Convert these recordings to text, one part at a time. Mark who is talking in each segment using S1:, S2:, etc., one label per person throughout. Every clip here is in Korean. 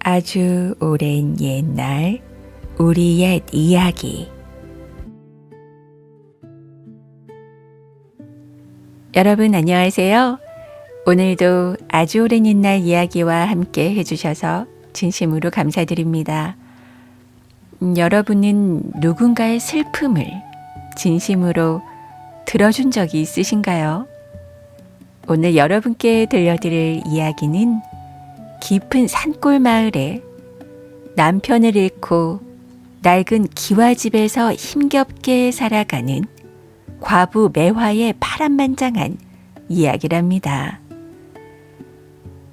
S1: 아주 오랜 옛날 우리 옛 이야기. 여러분 안녕하세요. 오늘도 아주 오랜 옛날 이야기와 함께 해주셔서 진심으로 감사드립니다. 여러분은 누군가의 슬픔을 진심으로 들어준 적이 있으신가요? 오늘 여러분께 들려드릴 이야기는 깊은 산골 마을에 남편을 잃고 낡은 기와집에서 힘겹게 살아가는 과부 매화의 파란만장한 이야기랍니다.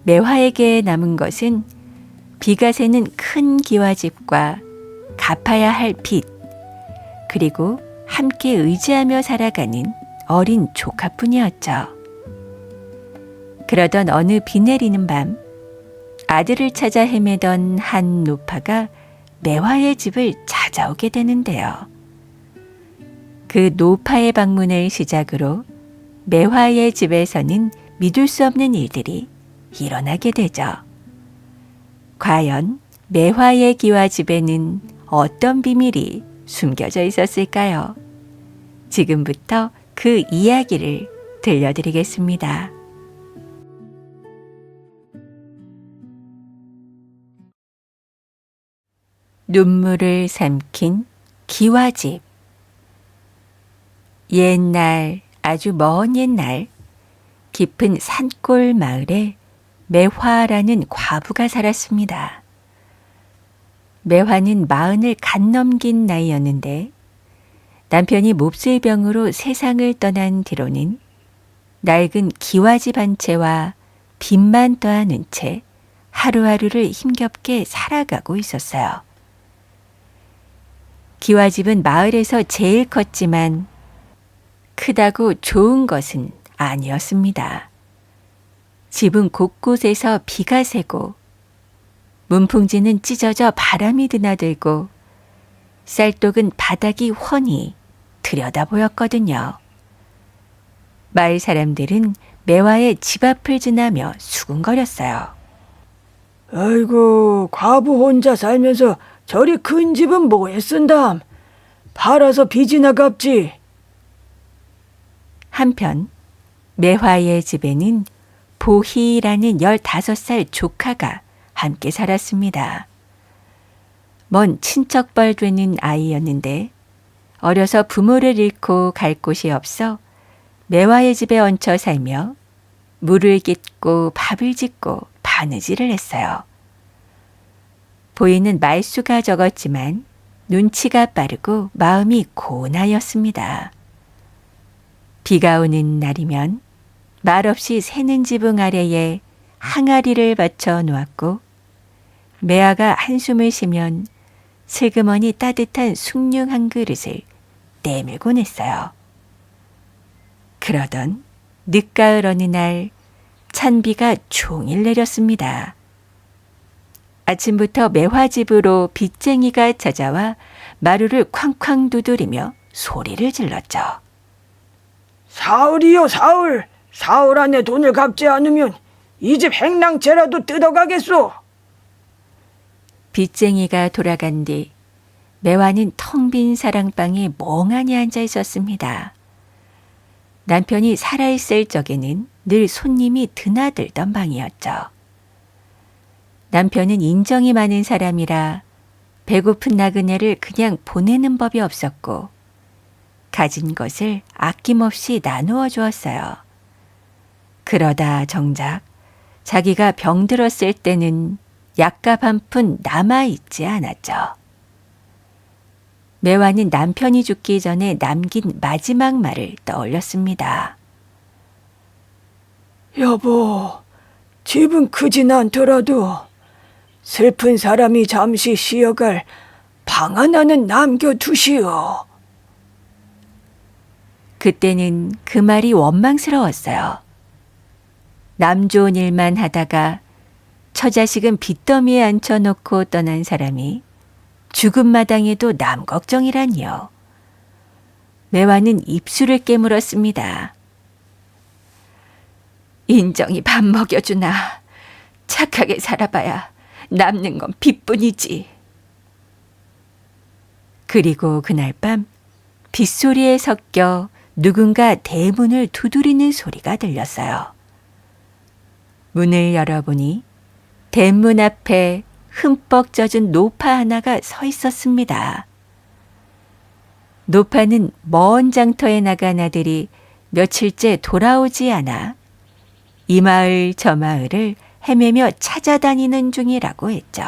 S1: 매화에게 남은 것은 비가 새는 큰 기와집과 갚아야 할 빚, 그리고 함께 의지하며 살아가는 어린 조카뿐이었죠. 그러던 어느 비 내리는 밤, 아들을 찾아 헤매던 한 노파가 매화의 집을 찾아오게 되는데요. 그 노파의 방문을 시작으로 매화의 집에서는 믿을 수 없는 일들이 일어나게 되죠. 과연 매화의 기와집에는 어떤 비밀이 숨겨져 있었을까요? 지금부터 그 이야기를 들려드리겠습니다. 눈물을 삼킨 기와집. 옛날, 아주 먼 옛날, 깊은 산골 마을에 매화라는 과부가 살았습니다. 매화는 40을 갓 넘긴 나이였는데 남편이 몹쓸병으로 세상을 떠난 뒤로는 낡은 기와집 한 채와 빚만 떠안은 채 하루하루를 힘겹게 살아가고 있었어요. 기와집은 마을에서 제일 컸지만 크다고 좋은 것은 아니었습니다. 집은 곳곳에서 비가 새고 문풍지는 찢어져 바람이 드나들고 쌀독은 바닥이 훤히 들여다 보였거든요. 마을 사람들은 매화의 집 앞을 지나며 수군거렸어요.
S2: 아이고, 과부 혼자 살면서 저리 큰 집은 뭐에 쓴담? 팔아서 빚이나 갚지.
S1: 한편 매화의 집에는 보희라는 15살 조카가 함께 살았습니다. 먼 친척뻘 되는 아이였는데 어려서 부모를 잃고 갈 곳이 없어 매화의 집에 얹혀 살며 물을 깃고 밥을 짓고 바느질을 했어요. 보이는 말수가 적었지만 눈치가 빠르고 마음이 고운하였습니다. 비가 오는 날이면 말없이 새는 지붕 아래에 항아리를 받쳐 놓았고 매화가 한숨을 쉬면 슬그머니 따뜻한 숭늉 한 그릇을 내밀곤 했어요. 그러던 늦가을 어느 날 찬비가 종일 내렸습니다. 아침부터 매화집으로 빚쟁이가 찾아와 마루를 쾅쾅 두드리며 소리를 질렀죠.
S2: 사흘이요, 사흘. 사흘 안에 돈을 갚지 않으면 이 집 행랑채라도 뜯어가겠소.
S1: 빚쟁이가 돌아간 뒤 매화는 텅 빈 사랑방에 멍하니 앉아 있었습니다. 남편이 살아있을 적에는 늘 손님이 드나들던 방이었죠. 남편은 인정이 많은 사람이라 배고픈 나그네를 그냥 보내는 법이 없었고 가진 것을 아낌없이 나누어 주었어요. 그러다 정작 자기가 병들었을 때는 약값 한 푼 남아있지 않았죠. 매화는 남편이 죽기 전에 남긴 마지막 말을 떠올렸습니다.
S2: 여보, 집은 크진 않더라도 슬픈 사람이 잠시 쉬어갈 방 하나는 남겨두시오.
S1: 그때는 그 말이 원망스러웠어요. 남 좋은 일만 하다가 처자식은 빚더미에 앉혀놓고 떠난 사람이 죽음 마당에도 남 걱정이라니요. 매화는 입술을 깨물었습니다. 인정이 밥 먹여주나 착하게 살아봐야 남는 건 빚뿐이지. 그리고 그날 밤 빗소리에 섞여 누군가 대문을 두드리는 소리가 들렸어요. 문을 열어보니 대문 앞에 흠뻑 젖은 노파 하나가 서 있었습니다. 노파는 먼 장터에 나간 아들이 며칠째 돌아오지 않아 이 마을 저 마을을 헤매며 찾아다니는 중이라고 했죠.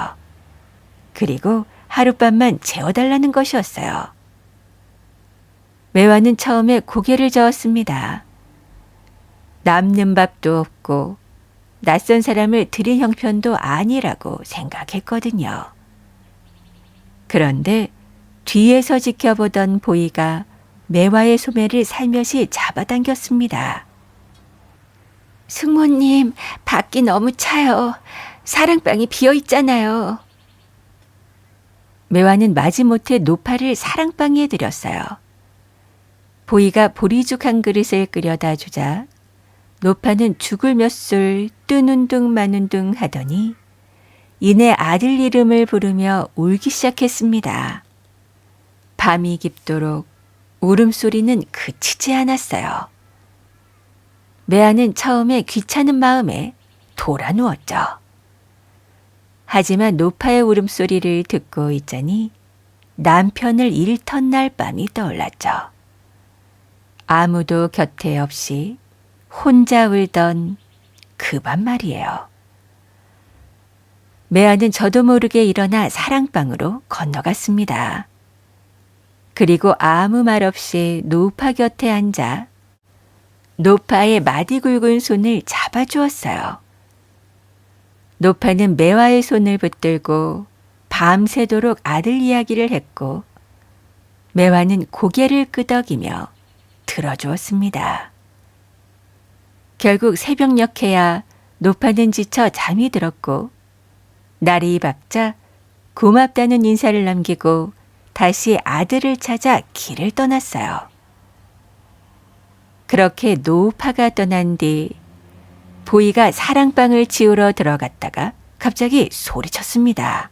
S1: 그리고 하룻밤만 재워달라는 것이었어요. 매화는 처음에 고개를 저었습니다. 남는 밥도 없고 낯선 사람을 들인 형편도 아니라고 생각했거든요. 그런데 뒤에서 지켜보던 보이가 매화의 소매를 살며시 잡아당겼습니다. 승모님, 밖이 너무 차요. 사랑방이 비어있잖아요. 매화는 마지못해 노파를 사랑방에 들였어요. 보이가 보리죽 한 그릇을 끓여다 주자 노파는 죽을 몇 술 뜨는 둥 마는 둥 하더니 이내 아들 이름을 부르며 울기 시작했습니다. 밤이 깊도록 울음소리는 그치지 않았어요. 매화는 처음에 귀찮은 마음에 돌아 누웠죠. 하지만 노파의 울음소리를 듣고 있자니 남편을 잃던 날 밤이 떠올랐죠. 아무도 곁에 없이 혼자 울던 그 밤 말이에요. 매화는 저도 모르게 일어나 사랑방으로 건너갔습니다. 그리고 아무 말 없이 노파 곁에 앉아 노파의 마디 굵은 손을 잡아주었어요. 노파는 매화의 손을 붙들고 밤새도록 아들 이야기를 했고 매화는 고개를 끄덕이며 들어주었습니다. 결국 새벽녘에야 노파는 지쳐 잠이 들었고 날이 밝자 고맙다는 인사를 남기고 다시 아들을 찾아 길을 떠났어요. 그렇게 노파가 떠난 뒤 보이가 사랑방을 지우러 들어갔다가 갑자기 소리쳤습니다.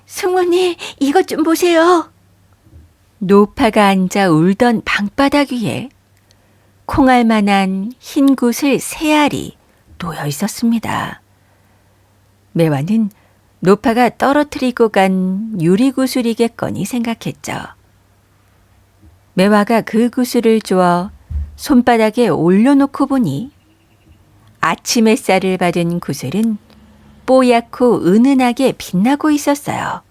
S1: 승모님, 이것 좀 보세요. 노파가 앉아 울던 방바닥 위에 콩알만한 흰 구슬 3알이 놓여 있었습니다. 매화는 노파가 떨어뜨리고 간 유리구슬이겠거니 생각했죠. 매화가 그 구슬을 주워 손바닥에 올려놓고 보니 아침 햇살을 받은 구슬은 뽀얗고 은은하게 빛나고 있었어요.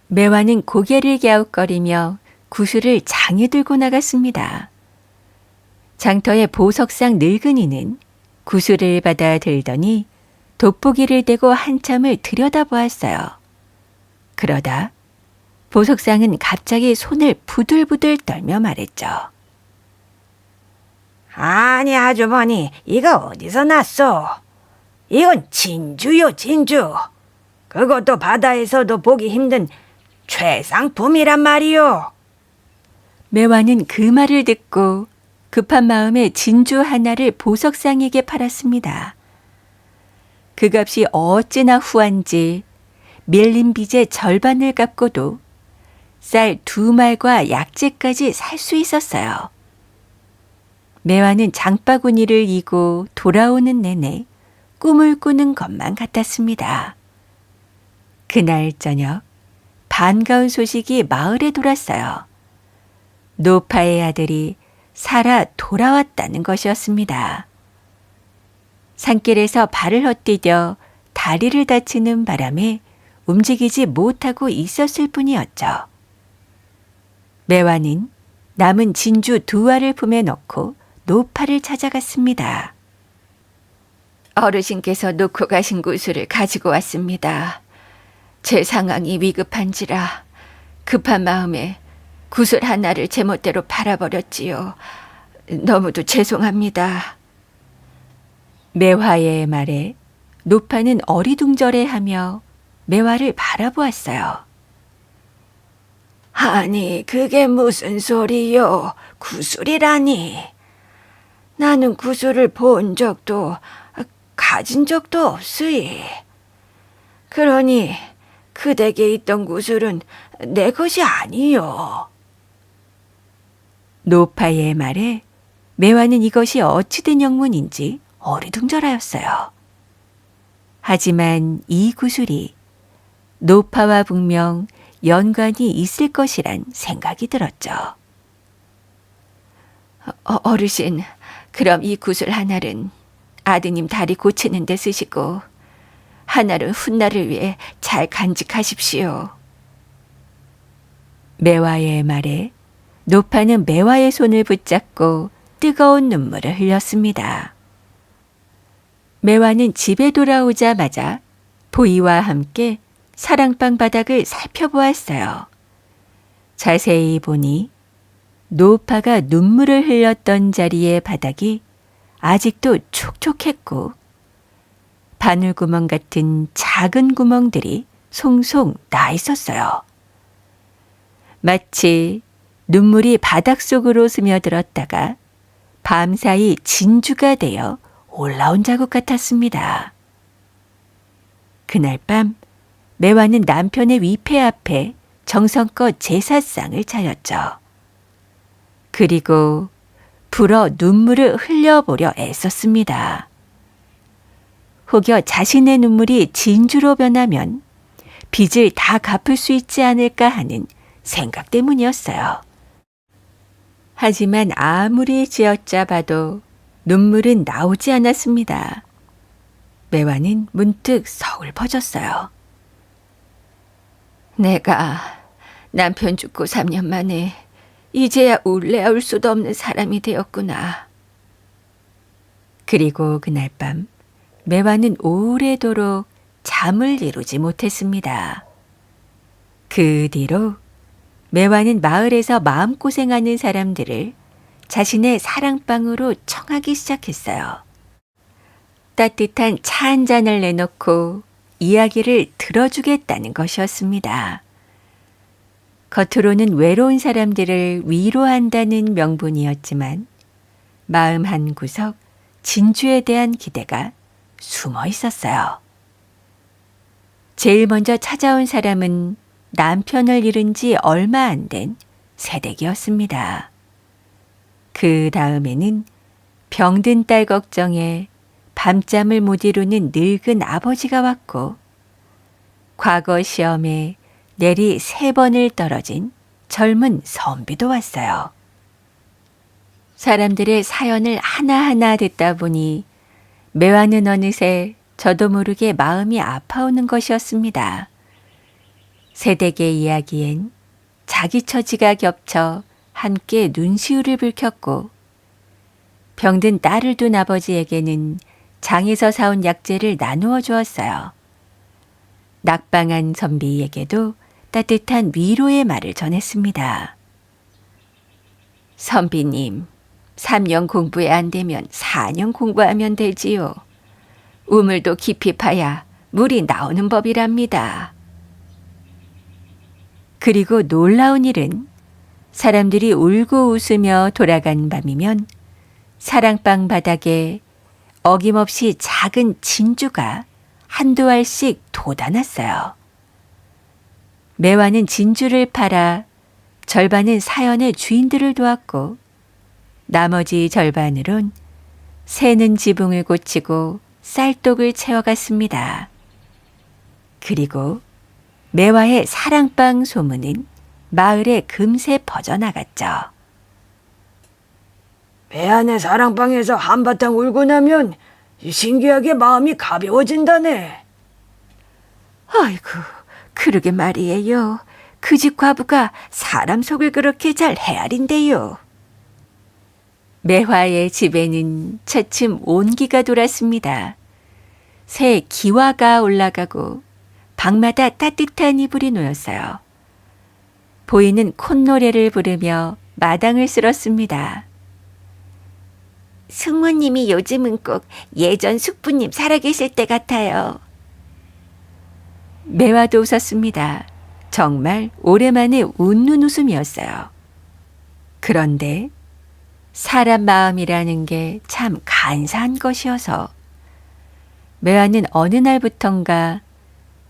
S1: 매화는 고개를 갸웃거리며 구슬을 장에 들고 나갔습니다. 장터의 보석상 늙은이는 구슬을 받아 들더니 돋보기를 대고 한참을 들여다보았어요. 그러다 보석상은 갑자기 손을 부들부들 떨며 말했죠.
S2: 아니 아주머니, 이거 어디서 났소? 이건 진주요, 진주. 그것도 바다에서도 보기 힘든 최상품이란 말이요.
S1: 매화는 그 말을 듣고 급한 마음에 진주 하나를 보석상에게 팔았습니다. 그 값이 어찌나 후한지 밀린 빚의 절반을 갚고도 쌀 2말과 약재까지 살 수 있었어요. 매화는 장바구니를 이고 돌아오는 내내 꿈을 꾸는 것만 같았습니다. 그날 저녁 반가운 소식이 마을에 돌았어요. 노파의 아들이 살아 돌아왔다는 것이었습니다. 산길에서 발을 헛디뎌 다리를 다치는 바람에 움직이지 못하고 있었을 뿐이었죠. 매화는 남은 진주 2알을 품에 넣고 노파를 찾아갔습니다. 어르신께서 놓고 가신 구슬을 가지고 왔습니다. 제 상황이 위급한지라 급한 마음에 구슬 하나를 제멋대로 팔아버렸지요. 너무도 죄송합니다. 매화의 말에 노파는 어리둥절해하며 매화를 바라보았어요. 아니, 그게 무슨 소리요? 구슬이라니. 나는 구슬을 본 적도
S2: 가진 적도 없으이. 그러니 그 댁에 있던 구슬은 내 것이 아니요.
S1: 노파의 말에 매화는 이것이 어찌된 영문인지 어리둥절하였어요. 하지만 이 구슬이 노파와 분명 연관이 있을 것이란 생각이 들었죠. 어르신, 그럼 이 구슬 하나는 아드님 다리 고치는 데 쓰시고 하나는 훗날을 위해 잘 간직하십시오. 매화의 말에 노파는 매화의 손을 붙잡고 뜨거운 눈물을 흘렸습니다. 매화는 집에 돌아오자마자 보이와 함께 사랑방 바닥을 살펴보았어요. 자세히 보니 노파가 눈물을 흘렸던 자리의 바닥이 아직도 촉촉했고 바늘구멍 같은 작은 구멍들이 송송 나 있었어요. 마치 눈물이 바닥속으로 스며들었다가 밤사이 진주가 되어 올라온 자국 같았습니다. 그날 밤 매화는 남편의 위패 앞에 정성껏 제사상을 차렸죠. 그리고 불어 눈물을 흘려보려 애썼습니다. 혹여 자신의 눈물이 진주로 변하면 빚을 다 갚을 수 있지 않을까 하는 생각 때문이었어요. 하지만 아무리 쥐어짜봐도 눈물은 나오지 않았습니다. 매화는 문득 서글퍼졌어요. 내가 남편 죽고 3년 만에 이제야 울래야 울 수도 없는 사람이 되었구나. 그리고 그날 밤 매화는 오래도록 잠을 이루지 못했습니다. 그 뒤로 매화는 마을에서 마음고생하는 사람들을 자신의 사랑방으로 청하기 시작했어요. 따뜻한 차 한 잔을 내놓고 이야기를 들어주겠다는 것이었습니다. 겉으로는 외로운 사람들을 위로한다는 명분이었지만 마음 한구석 진주에 대한 기대가 숨어 있었어요. 제일 먼저 찾아온 사람은 남편을 잃은 지 얼마 안 된 새댁이었습니다. 그 다음에는 병든 딸 걱정에 밤잠을 못 이루는 늙은 아버지가 왔고 과거 시험에 내리 3번을 떨어진 젊은 선비도 왔어요. 사람들의 사연을 하나하나 듣다 보니 매화는 어느새 저도 모르게 마음이 아파오는 것이었습니다. 새댁의 이야기엔 자기 처지가 겹쳐 함께 눈시울을 붉혔고 병든 딸을 둔 아버지에게는 장에서 사온 약재를 나누어 주었어요. 낙방한 선비에게도 따뜻한 위로의 말을 전했습니다. 선비님, 3년 공부에 안 되면 4년 공부하면 되지요. 우물도 깊이 파야 물이 나오는 법이랍니다. 그리고 놀라운 일은 사람들이 울고 웃으며 돌아간 밤이면 사랑방 바닥에 어김없이 작은 진주가 한두 알씩 돋아났어요. 매화는 진주를 팔아 절반은 사연의 주인들을 도왔고 나머지 절반으론 새는 지붕을 고치고 쌀독을 채워갔습니다. 그리고 매화의 사랑방 소문은 마을에 금세 퍼져나갔죠.
S2: 매안의 사랑방에서 한바탕 울고 나면 신기하게 마음이 가벼워진다네.
S1: 아이고, 그러게 말이에요. 그 집 과부가 사람 속을 그렇게 잘 헤아린대요. 매화의 집에는 차츰 온기가 돌았습니다. 새 기와가 올라가고 방마다 따뜻한 이불이 놓였어요. 보이는 콧노래를 부르며 마당을 쓸었습니다. 승모님이 요즘은 꼭 예전 숙부님 살아계실 때 같아요. 매화도 웃었습니다. 정말 오랜만에 웃는 웃음이었어요. 그런데 사람 마음이라는 게 참 간사한 것이어서 매화는 어느 날부턴가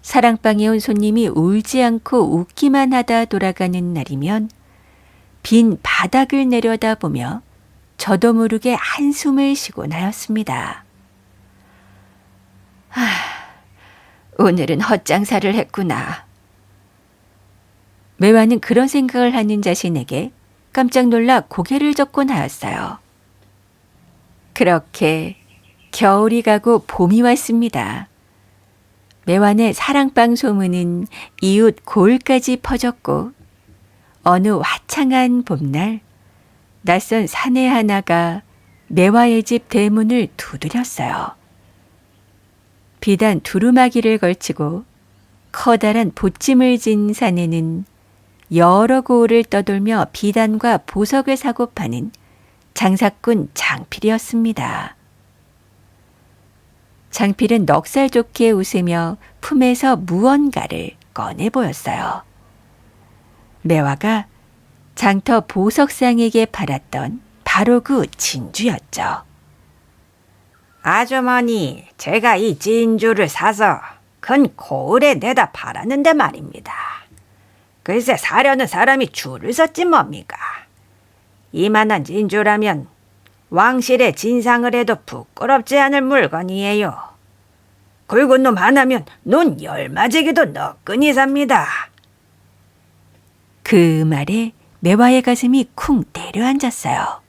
S1: 사랑방에 온 손님이 울지 않고 웃기만 하다 돌아가는 날이면 빈 바닥을 내려다보며 저도 모르게 한숨을 쉬곤 하였습니다. 오늘은 헛장사를 했구나. 매화는 그런 생각을 하는 자신에게 깜짝 놀라 고개를 젓곤 하였어요. 그렇게 겨울이 가고 봄이 왔습니다. 매화의 사랑방 소문은 이웃 고을까지 퍼졌고 어느 화창한 봄날 낯선 사내 하나가 매화의 집 대문을 두드렸어요. 비단 두루마기를 걸치고 커다란 보찜을 진 사내는 여러 고을을 떠돌며 비단과 보석을 사고 파는 장사꾼 장필이었습니다. 장필은 넉살 좋게 웃으며 품에서 무언가를 꺼내 보였어요. 매화가 장터 보석상에게 팔았던 바로 그 진주였죠.
S3: 아주머니, 제가 이 진주를 사서 큰 고을에 내다 팔았는데 말입니다. 글쎄 사려는 사람이 줄을 섰지 뭡니까? 이만한 진주라면 왕실의 진상을 해도 부끄럽지 않을 물건이에요. 굵은 놈 하나면 눈 열마지기도 너끈히 삽니다.
S1: 그 말에 매화의 가슴이 쿵 내려앉았어요.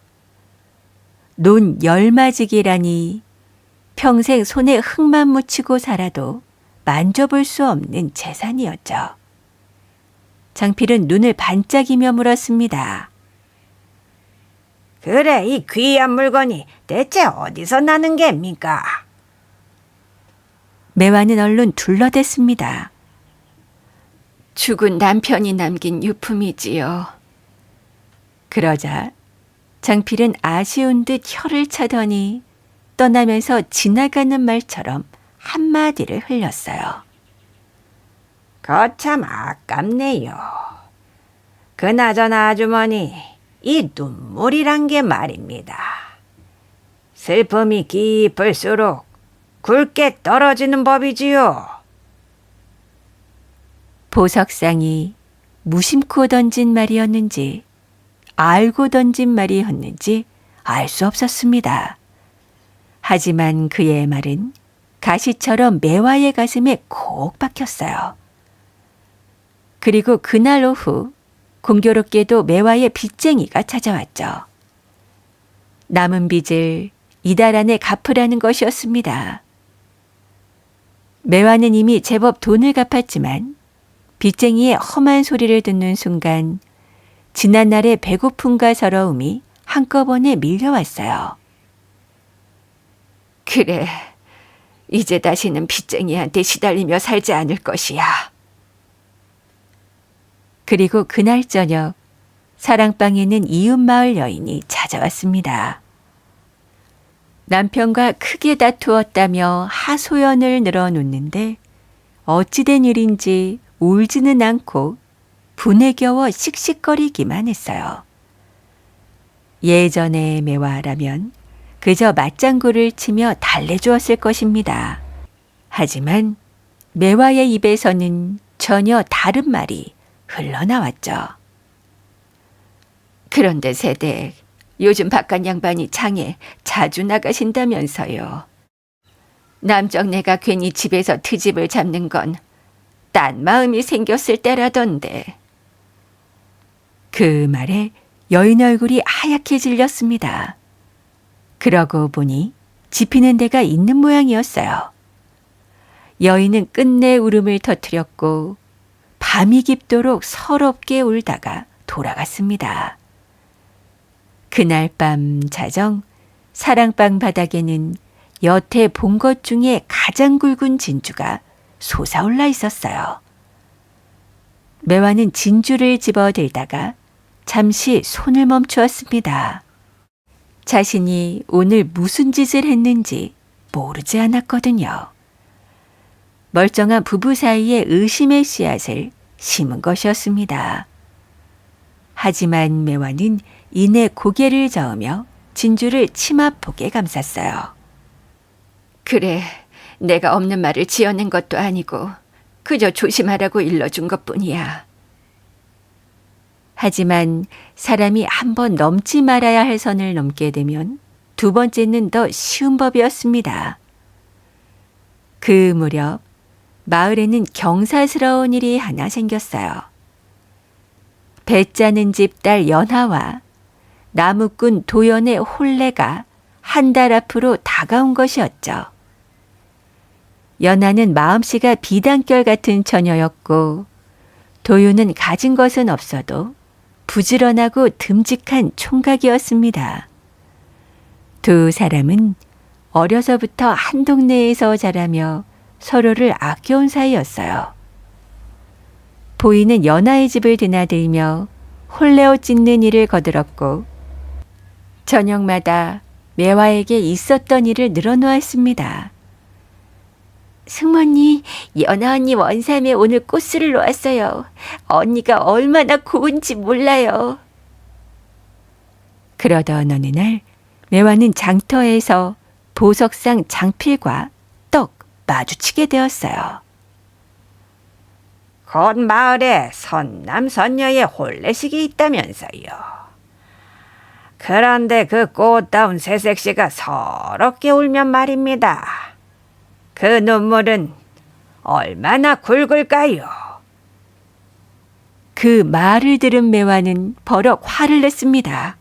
S1: 논 열마지기라니 평생 손에 흙만 묻히고 살아도 만져볼 수 없는 재산이었죠. 장필은 눈을 반짝이며 물었습니다.
S3: 그래, 이 귀한 물건이 대체 어디서 나는 geb니까?
S1: 매화는 얼른 둘러댔습니다. 죽은 남편이 남긴 유품이지요. 그러자 장필은 아쉬운 듯 혀를 차더니 떠나면서 지나가는 말처럼 한마디를 흘렸어요.
S3: 거참 아깝네요. 그나저나 아주머니, 이 눈물이란 게 말입니다. 슬픔이 깊을수록 굵게 떨어지는 법이지요.
S1: 보석상이 무심코 던진 말이었는지 알고 던진 말이었는지 알 수 없었습니다. 하지만 그의 말은 가시처럼 매화의 가슴에 콕 박혔어요. 그리고 그날 오후 공교롭게도 매화의 빚쟁이가 찾아왔죠. 남은 빚을 이달 안에 갚으라는 것이었습니다. 매화는 이미 제법 돈을 갚았지만 빚쟁이의 험한 소리를 듣는 순간 지난날의 배고픔과 서러움이 한꺼번에 밀려왔어요. 그래, 이제 다시는 빚쟁이한테 시달리며 살지 않을 것이야. 그리고 그날 저녁 사랑방에는 이웃마을 여인이 찾아왔습니다. 남편과 크게 다투었다며 하소연을 늘어놓는데 어찌된 일인지 울지는 않고 분에 겨워 씩씩거리기만 했어요. 예전의 매화라면 그저 맞장구를 치며 달래주었을 것입니다. 하지만 매화의 입에서는 전혀 다른 말이 흘러나왔죠. 그런데 세댁, 요즘 바깥 양반이 장에 자주 나가신다면서요. 남정네가 괜히 집에서 트집을 잡는 건 딴 마음이 생겼을 때라던데. 그 말에 여인 얼굴이 하얗게 질렸습니다. 그러고 보니 지피는 데가 있는 모양이었어요. 여인은 끝내 울음을 터뜨렸고 밤이 깊도록 서럽게 울다가 돌아갔습니다. 그날 밤 자정 사랑방 바닥에는 여태 본 것 중에 가장 굵은 진주가 솟아올라 있었어요. 매화는 진주를 집어들다가 잠시 손을 멈추었습니다. 자신이 오늘 무슨 짓을 했는지 모르지 않았거든요. 멀쩡한 부부 사이에 의심의 씨앗을 심은 것이었습니다. 하지만 매화는 이내 고개를 저으며 진주를 치마폭에 감쌌어요. 그래, 내가 없는 말을 지어낸 것도 아니고 그저 조심하라고 일러준 것뿐이야. 하지만 사람이 한 번 넘지 말아야 할 선을 넘게 되면 두 번째는 더 쉬운 법이었습니다. 그 무렵 마을에는 경사스러운 일이 하나 생겼어요. 배 짜는 집 딸 연하와 나무꾼 도연의 혼례가 한 달 앞으로 다가온 것이었죠. 연하는 마음씨가 비단결 같은 처녀였고 도윤은 가진 것은 없어도 부지런하고 듬직한 총각이었습니다. 두 사람은 어려서부터 한 동네에서 자라며 서로를 아껴온 사이였어요. 보이는 연하의 집을 드나들며 홀레옷 찢는 일을 거들었고 저녁마다 매화에게 있었던 일을 늘어놓았습니다. 승모님, 연하 언니 원삼에 오늘 꽃술을 놓았어요. 언니가 얼마나 고운지 몰라요. 그러던 어느 날 매화는 장터에서 보석상 장필과 떡 마주치게 되었어요.
S3: 곧 마을에 선남 선녀의 혼례식이 있다면서요. 그런데 그 꽃다운 새색시가 서럽게 울면 말입니다. 그 눈물은 얼마나 굵을까요?
S1: 그 말을 들은 매화는 버럭 화를 냈습니다.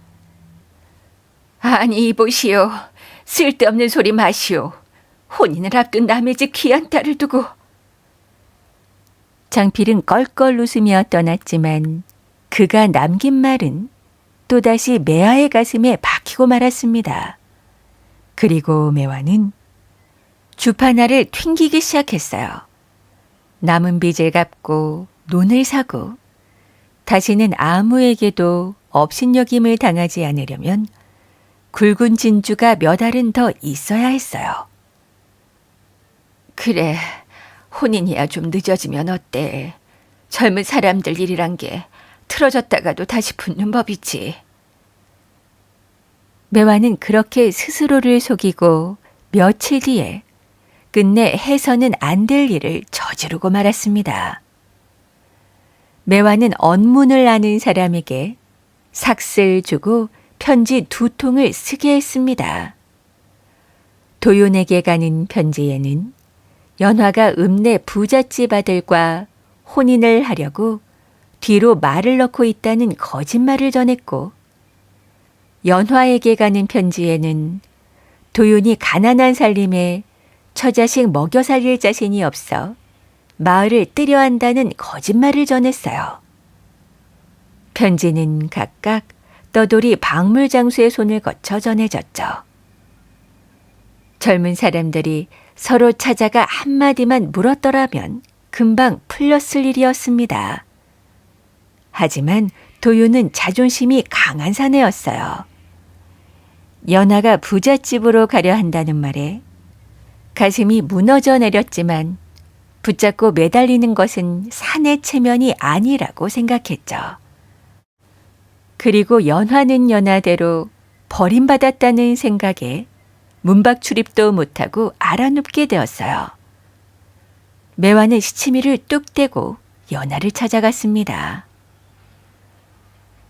S1: 아니 보시오. 쓸데없는 소리 마시오. 혼인을 앞둔 남의 집 귀한 딸을 두고. 장필은 껄껄 웃으며 떠났지만 그가 남긴 말은 또다시 매화의 가슴에 박히고 말았습니다. 그리고 매화는 주파나를 튕기기 시작했어요. 남은 빚을 갚고 논을 사고 다시는 아무에게도 업신여김을 당하지 않으려면 굵은 진주가 몇 알은 더 있어야 했어요. 그래, 혼인이야 좀 늦어지면 어때? 젊은 사람들 일이란 게 틀어졌다가도 다시 붙는 법이지. 매화는 그렇게 스스로를 속이고 며칠 뒤에 끝내 해서는 안 될 일을 저지르고 말았습니다. 매화는 언문을 아는 사람에게 삭스를 주고 편지 2통을 쓰게 했습니다. 도윤에게 가는 편지에는 연화가 읍내 부잣집 아들과 혼인을 하려고 뒤로 말을 넣고 있다는 거짓말을 전했고, 연화에게 가는 편지에는 도윤이 가난한 살림에 처자식 먹여 살릴 자신이 없어 마을을 뜨려 한다는 거짓말을 전했어요. 편지는 각각 떠돌이 박물장수의 손을 거쳐 전해졌죠. 젊은 사람들이 서로 찾아가 한마디만 물었더라면 금방 풀렸을 일이었습니다. 하지만 도윤은 자존심이 강한 사내였어요. 연하가 부잣집으로 가려 한다는 말에 가슴이 무너져 내렸지만 붙잡고 매달리는 것은 사내 체면이 아니라고 생각했죠. 그리고 연화는 연화대로 버림받았다는 생각에 문밖 출입도 못하고 알아눕게 되었어요. 매화는 시치미를 뚝 떼고 연화를 찾아갔습니다.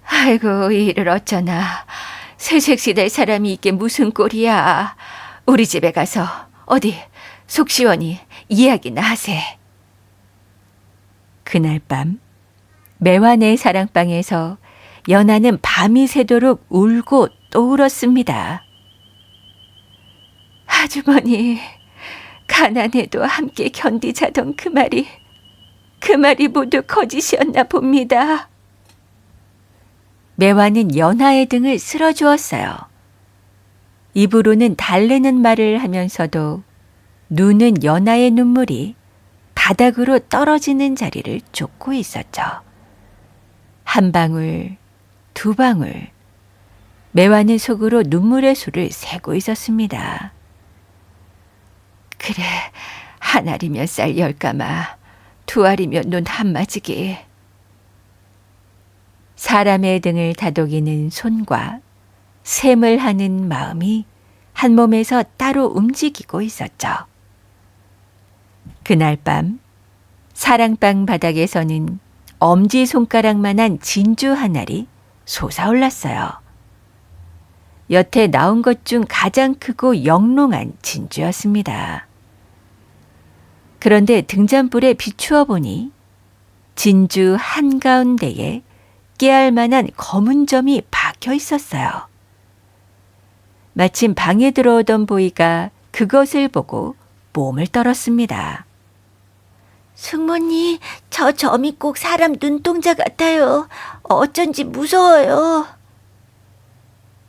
S1: 아이고, 이를 어쩌나. 새색시될 사람이 이게 무슨 꼴이야. 우리 집에 가서 어디 속 시원히 이야기나 하세. 그날 밤 매화네 사랑방에서 연하는 밤이 새도록 울고 또 울었습니다. 아주머니, 가난해도 함께 견디자던 그 말이 모두 거짓이었나 봅니다. 매화는 연하의 등을 쓸어주었어요. 입으로는 달래는 말을 하면서도 눈은 연하의 눈물이 바닥으로 떨어지는 자리를 쫓고 있었죠. 한 방울, 두 방울, 매화는 속으로 눈물의 수를 세고 있었습니다. 그래, 한 알이면 쌀 10가마, 두 알이면 눈 한마지기. 사람의 등을 다독이는 손과 샘을 하는 마음이 한 몸에서 따로 움직이고 있었죠. 그날 밤 사랑방 바닥에서는 엄지손가락만한 진주 한 알이 솟아올랐어요. 여태 나온 것 중 가장 크고 영롱한 진주였습니다. 그런데 등잔불에 비추어 보니 진주 한가운데에 깨알만한 검은 점이 박혀 있었어요. 마침 방에 들어오던 보이가 그것을 보고 몸을 떨었습니다.
S4: 승모님, 저 점이 꼭 사람 눈동자 같아요. 어쩐지 무서워요.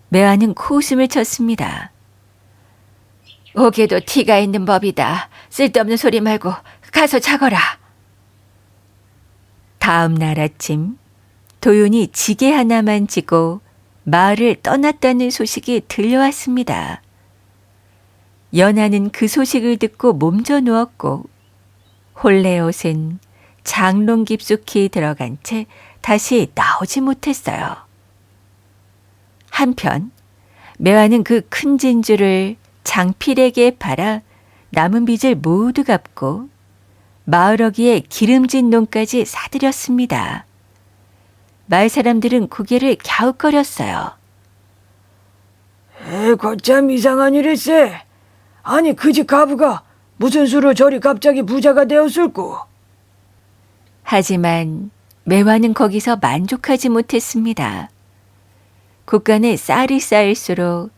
S1: 매화는 코웃음을 쳤습니다. 옥에도 티가 있는 법이다. 쓸데없는 소리 말고 가서 자거라. 다음 날 아침 도윤이 지게 하나만 지고 마을을 떠났다는 소식이 들려왔습니다. 연하는 그 소식을 듣고 몸져 누웠고 홀레옷은 장롱 깊숙이 들어간 채 다시 나오지 못했어요. 한편 매화는 그 큰 진주를 장필에게 팔아 남은 빚을 모두 갚고 마을어귀의 기름진 논까지 사들였습니다. 마을 사람들은 고개를 갸웃거렸어요.
S2: 거참 이상한 일일세. 아니 그 집 가부가 무슨 수로 저리 갑자기 부자가 되었을꼬?
S1: 하지만 매화는 거기서 만족하지 못했습니다. 곳간에 쌀이 쌓일수록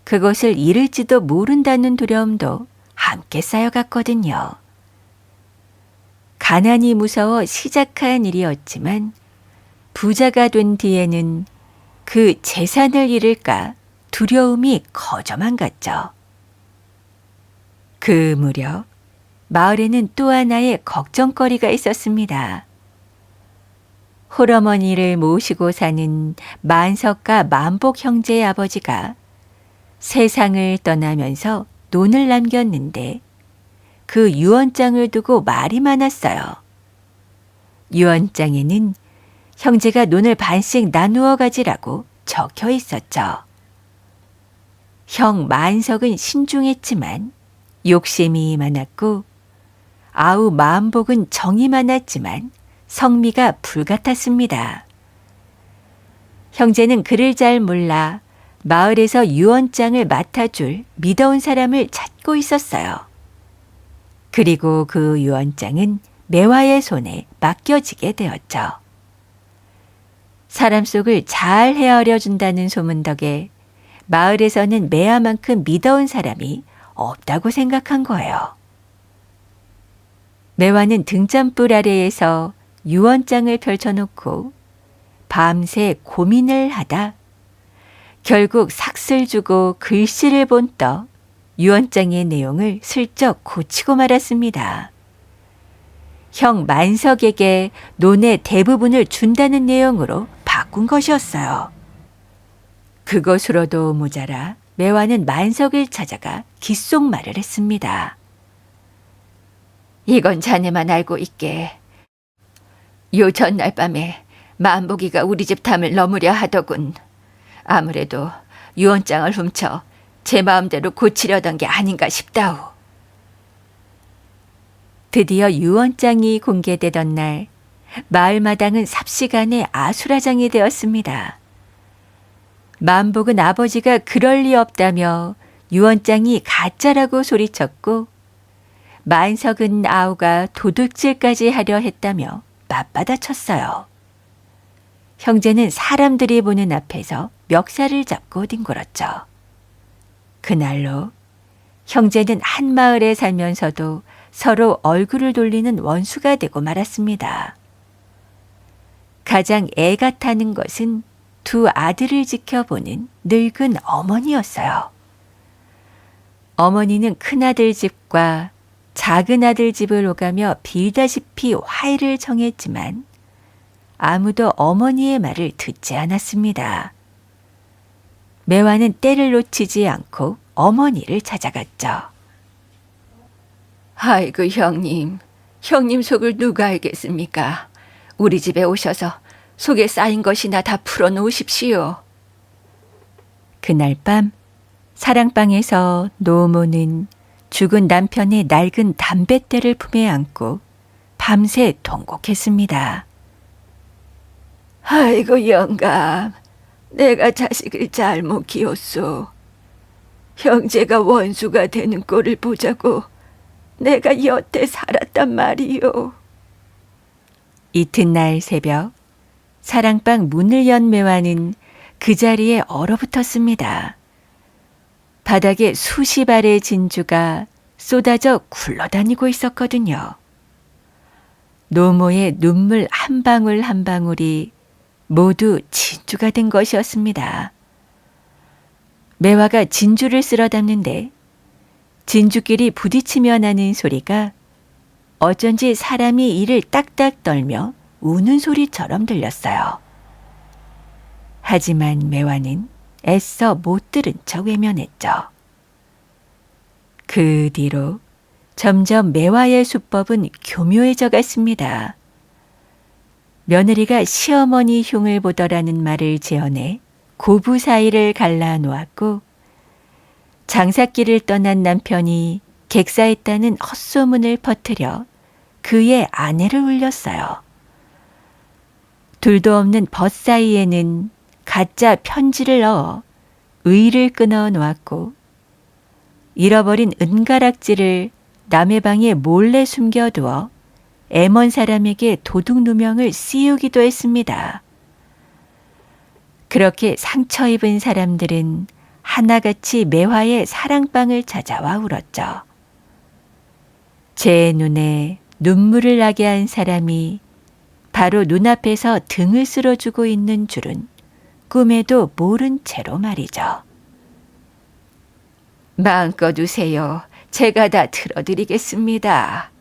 S1: 그것을 잃을지도 모른다는 두려움도 함께 쌓여갔거든요. 가난이 무서워 시작한 일이었지만 부자가 된 뒤에는 그 재산을 잃을까 두려움이 거저만 갔죠. 그 무렵 마을에는 또 하나의 걱정거리가 있었습니다. 홀어머니를 모시고 사는 만석과 만복 형제의 아버지가 세상을 떠나면서 논을 남겼는데 그 유언장을 두고 말이 많았어요. 유언장에는 형제가 논을 반씩 나누어 가지라고 적혀 있었죠. 형 만석은 신중했지만 욕심이 많았고 아우 만복은 정이 많았지만 성미가 불같았습니다. 형제는 그를 잘 몰라 마을에서 유언장을 맡아줄 믿어온 사람을 찾고 있었어요. 그리고 그 유언장은 매화의 손에 맡겨지게 되었죠. 사람 속을 잘 헤아려 준다는 소문 덕에 마을에서는 매화만큼 믿어온 사람이 없다고 생각한 거예요. 매화는 등잔불 아래에서 유언장을 펼쳐놓고 밤새 고민을 하다 결국 삭슬 주고 글씨를 본떠 유언장의 내용을 슬쩍 고치고 말았습니다. 형 만석에게 논의 대부분을 준다는 내용으로 바꾼 것이었어요. 그것으로도 모자라 매화는 만석을 찾아가 귓속말을 했습니다. 이건 자네만 알고 있게. 요 전날 밤에 만복이가 우리 집 탐을 넘으려 하더군. 아무래도 유언장을 훔쳐 제 마음대로 고치려던 게 아닌가 싶다오. 드디어 유언장이 공개되던 날 마을마당은 삽시간에 아수라장이 되었습니다. 만복은 아버지가 그럴 리 없다며 유언장이 가짜라고 소리쳤고 만석은 아우가 도둑질까지 하려 했다며 맞받아쳤어요. 형제는 사람들이 보는 앞에서 멱살을 잡고 뒹굴었죠. 그날로 형제는 한 마을에 살면서도 서로 얼굴을 돌리는 원수가 되고 말았습니다. 가장 애가 타는 것은 두 아들을 지켜보는 늙은 어머니였어요. 어머니는 큰아들 집과 작은아들 집을 오가며 빌다시피 화해를 청했지만 아무도 어머니의 말을 듣지 않았습니다. 매화는 때를 놓치지 않고 어머니를 찾아갔죠. 아이고 형님 속을 누가 알겠습니까? 우리 집에 오셔서 속에 쌓인 것이나 다 풀어놓으십시오. 그날 밤 사랑방에서 노모는 죽은 남편의 낡은 담뱃대를 품에 안고 밤새 통곡했습니다.
S2: 아이고 영감, 내가 자식을 잘못 키웠소. 형제가 원수가 되는 꼴을 보자고 내가 여태 살았단 말이요.
S1: 이튿날 새벽 사랑방 문을 연 매화는 그 자리에 얼어붙었습니다. 바닥에 수십 알의 진주가 쏟아져 굴러다니고 있었거든요. 노모의 눈물 한 방울 한 방울이 모두 진주가 된 것이었습니다. 매화가 진주를 쓸어 담는데 진주끼리 부딪히며 나는 소리가 어쩐지 사람이 이를 딱딱 떨며 우는 소리처럼 들렸어요. 하지만 매화는 애써 못 들은 척 외면했죠. 그 뒤로 점점 매화의 수법은 교묘해져 갔습니다. 며느리가 시어머니 흉을 보더라는 말을 재현해 고부 사이를 갈라 놓았고 장사길을 떠난 남편이 객사했다는 헛소문을 퍼뜨려 그의 아내를 울렸어요. 둘도 없는 벗 사이에는 가짜 편지를 넣어 의를 끊어 놓았고 잃어버린 은가락지를 남의 방에 몰래 숨겨두어 애먼 사람에게 도둑 누명을 씌우기도 했습니다. 그렇게 상처 입은 사람들은 하나같이 매화의 사랑방을 찾아와 울었죠. 제 눈에 눈물을 나게 한 사람이 바로 눈앞에서 등을 쓸어주고 있는 줄은 꿈에도 모른 채로 말이죠. 마음껏 우세요. 제가 다 들어드리겠습니다.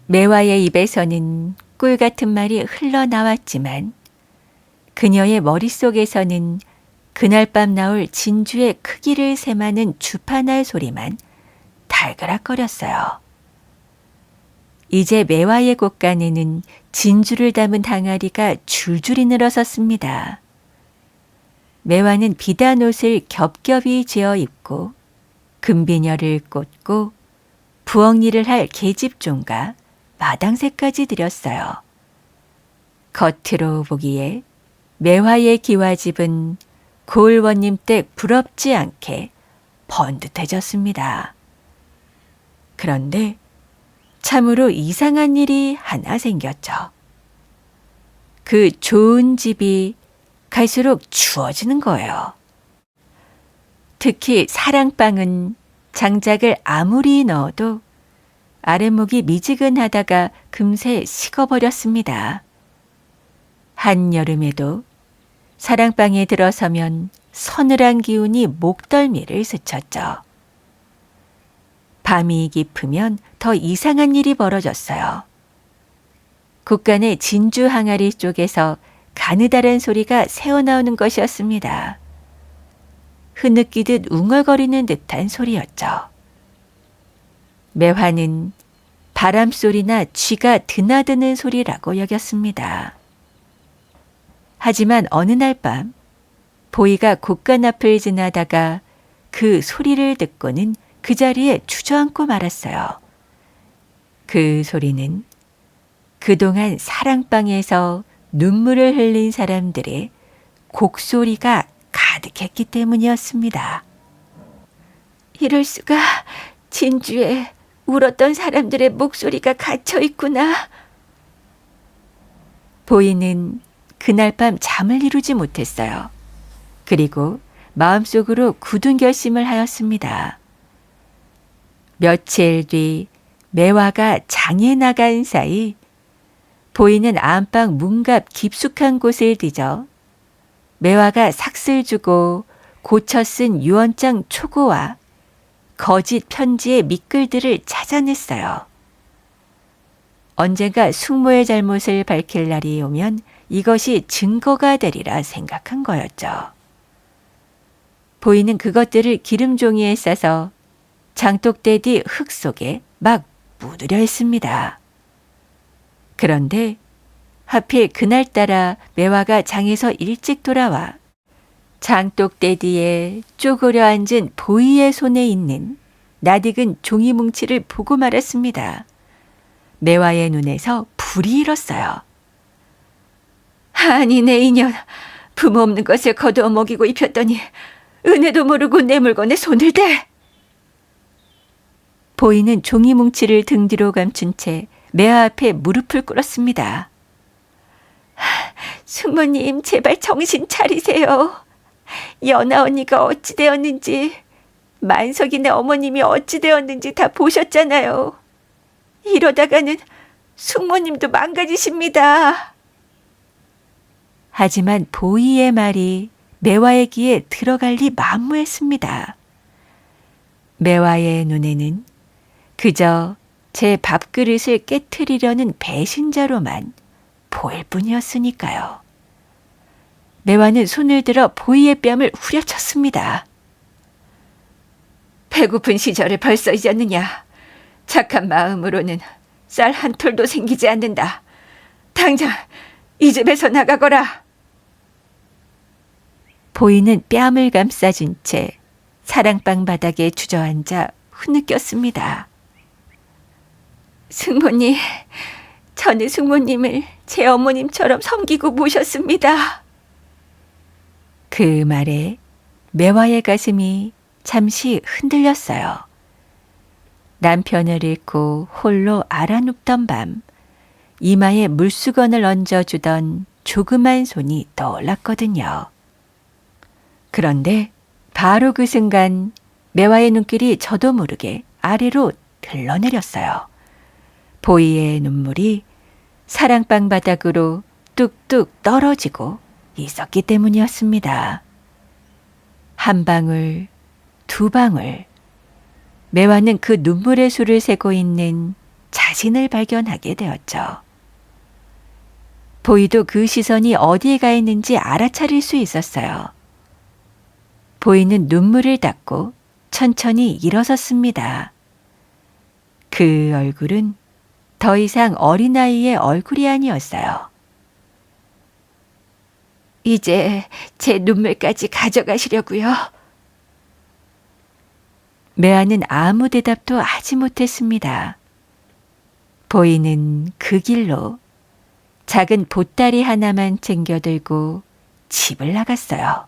S1: 매화의 입에서는 꿀 같은 말이 흘러나왔지만 그녀의 머릿속에서는 그날 밤 나올 진주의 크기를 셈하는 주파날 소리만 달그락거렸어요. 이제 매화의 곳간에는 진주를 담은 항아리가 줄줄이 늘어섰습니다. 매화는 비단 옷을 겹겹이 지어 입고 금비녀를 꽂고 부엌일을 할 계집종과 마당새까지 들였어요. 겉으로 보기에 매화의 기와집은 고을원님 댁 부럽지 않게 번듯해졌습니다. 그런데 참으로 이상한 일이 하나 생겼죠. 그 좋은 집이 갈수록 추워지는 거예요. 특히 사랑방은 장작을 아무리 넣어도 아랫목이 미지근하다가 금세 식어버렸습니다. 한여름에도 사랑방에 들어서면 서늘한 기운이 목덜미를 스쳤죠. 밤이 깊으면 더 이상한 일이 벌어졌어요. 곳간의 진주 항아리 쪽에서 가느다란 소리가 새어나오는 것이었습니다. 흐느끼듯 웅얼거리는 듯한 소리였죠. 매화는 바람소리나 쥐가 드나드는 소리라고 여겼습니다. 하지만 어느 날 밤 보이가 곳간 앞을 지나다가 그 소리를 듣고는 그 자리에 주저앉고 말았어요. 그 소리는 그동안 사랑방에서 눈물을 흘린 사람들의 곡소리가 가득했기 때문이었습니다. 이럴 수가, 진주에 울었던 사람들의 목소리가 갇혀 있구나. 보이는 그날 밤 잠을 이루지 못했어요. 그리고 마음속으로 굳은 결심을 하였습니다. 며칠 뒤 매화가 장에 나간 사이 보이는 안방 문갑 깊숙한 곳을 뒤져 매화가 삭슬 주고 고쳐 쓴 유언장 초고와 거짓 편지의 밑글들을 찾아냈어요. 언젠가 숙모의 잘못을 밝힐 날이 오면 이것이 증거가 되리라 생각한 거였죠. 보이는 그것들을 기름종이에 싸서 장독대 뒤 흙 속에 막 묻으려 했습니다. 그런데 하필 그날따라 매화가 장에서 일찍 돌아와 장독대 뒤에 쪼그려 앉은 보이의 손에 있는 낯익은 종이 뭉치를 보고 말았습니다. 매화의 눈에서 불이 일었어요. 아니 내 인연, 부모 없는 것을 거두어 먹이고 입혔더니 은혜도 모르고 내 물건에 손을 대. 보이는 종이 뭉치를 등 뒤로 감춘 채 매화 앞에 무릎을 꿇었습니다. 숙모님 제발 정신 차리세요. 연아 언니가 어찌 되었는지, 만석이네 어머님이 어찌 되었는지 다 보셨잖아요. 이러다가는 숙모님도 망가지십니다. 하지만 보이의 말이 매화의 귀에 들어갈 리 만무했습니다. 매화의 눈에는 그저 제 밥그릇을 깨트리려는 배신자로만 보일 뿐이었으니까요. 매화는 손을 들어 보이의 뺨을 후려쳤습니다. 배고픈 시절을 벌써 잊었느냐. 착한 마음으로는 쌀 한 톨도 생기지 않는다. 당장 이 집에서 나가거라. 보이는 뺨을 감싸준 채 사랑방 바닥에 주저앉아 흐느꼈습니다. 숙모님, 저는 숙모님을 제 어머님처럼 섬기고 모셨습니다. 그 말에 매화의 가슴이 잠시 흔들렸어요. 남편을 잃고 홀로 알아눕던 밤, 이마에 물수건을 얹어주던 조그만 손이 떠올랐거든요. 그런데 바로 그 순간 매화의 눈길이 저도 모르게 아래로 흘러내렸어요. 보이의 눈물이 사랑방 바닥으로 뚝뚝 떨어지고 있었기 때문이었습니다. 한 방울, 두 방울. 매화는 그 눈물의 수를 세고 있는 자신을 발견하게 되었죠. 보이도 그 시선이 어디에 가 있는지 알아차릴 수 있었어요. 보이는 눈물을 닦고 천천히 일어섰습니다. 그 얼굴은 더 이상 어린아이의 얼굴이 아니었어요. 이제 제 눈물까지 가져가시려고요? 매화는 아무 대답도 하지 못했습니다. 보이는 그 길로 작은 보따리 하나만 챙겨들고 집을 나갔어요.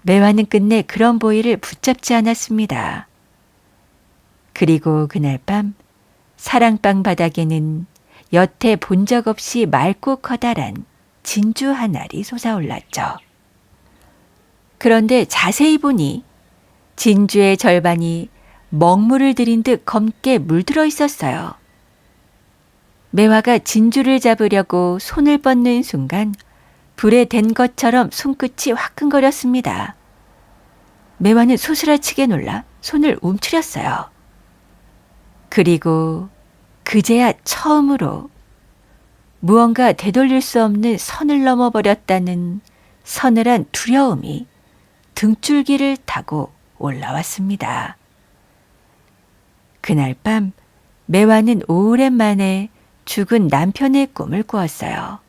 S1: 매화는 끝내 그런 보이를 붙잡지 않았습니다. 그리고 그날 밤 사랑방 바닥에는 여태 본 적 없이 맑고 커다란 진주 한 알이 솟아올랐죠. 그런데 자세히 보니 진주의 절반이 먹물을 들인 듯 검게 물들어 있었어요. 매화가 진주를 잡으려고 손을 뻗는 순간 불에 댄 것처럼 손끝이 화끈거렸습니다. 매화는 소스라치게 놀라 손을 움츠렸어요. 그리고 그제야 처음으로 무언가 되돌릴 수 없는 선을 넘어버렸다는 서늘한 두려움이 등줄기를 타고 올라왔습니다. 그날 밤 매화는 오랜만에 죽은 남편의 꿈을 꾸었어요.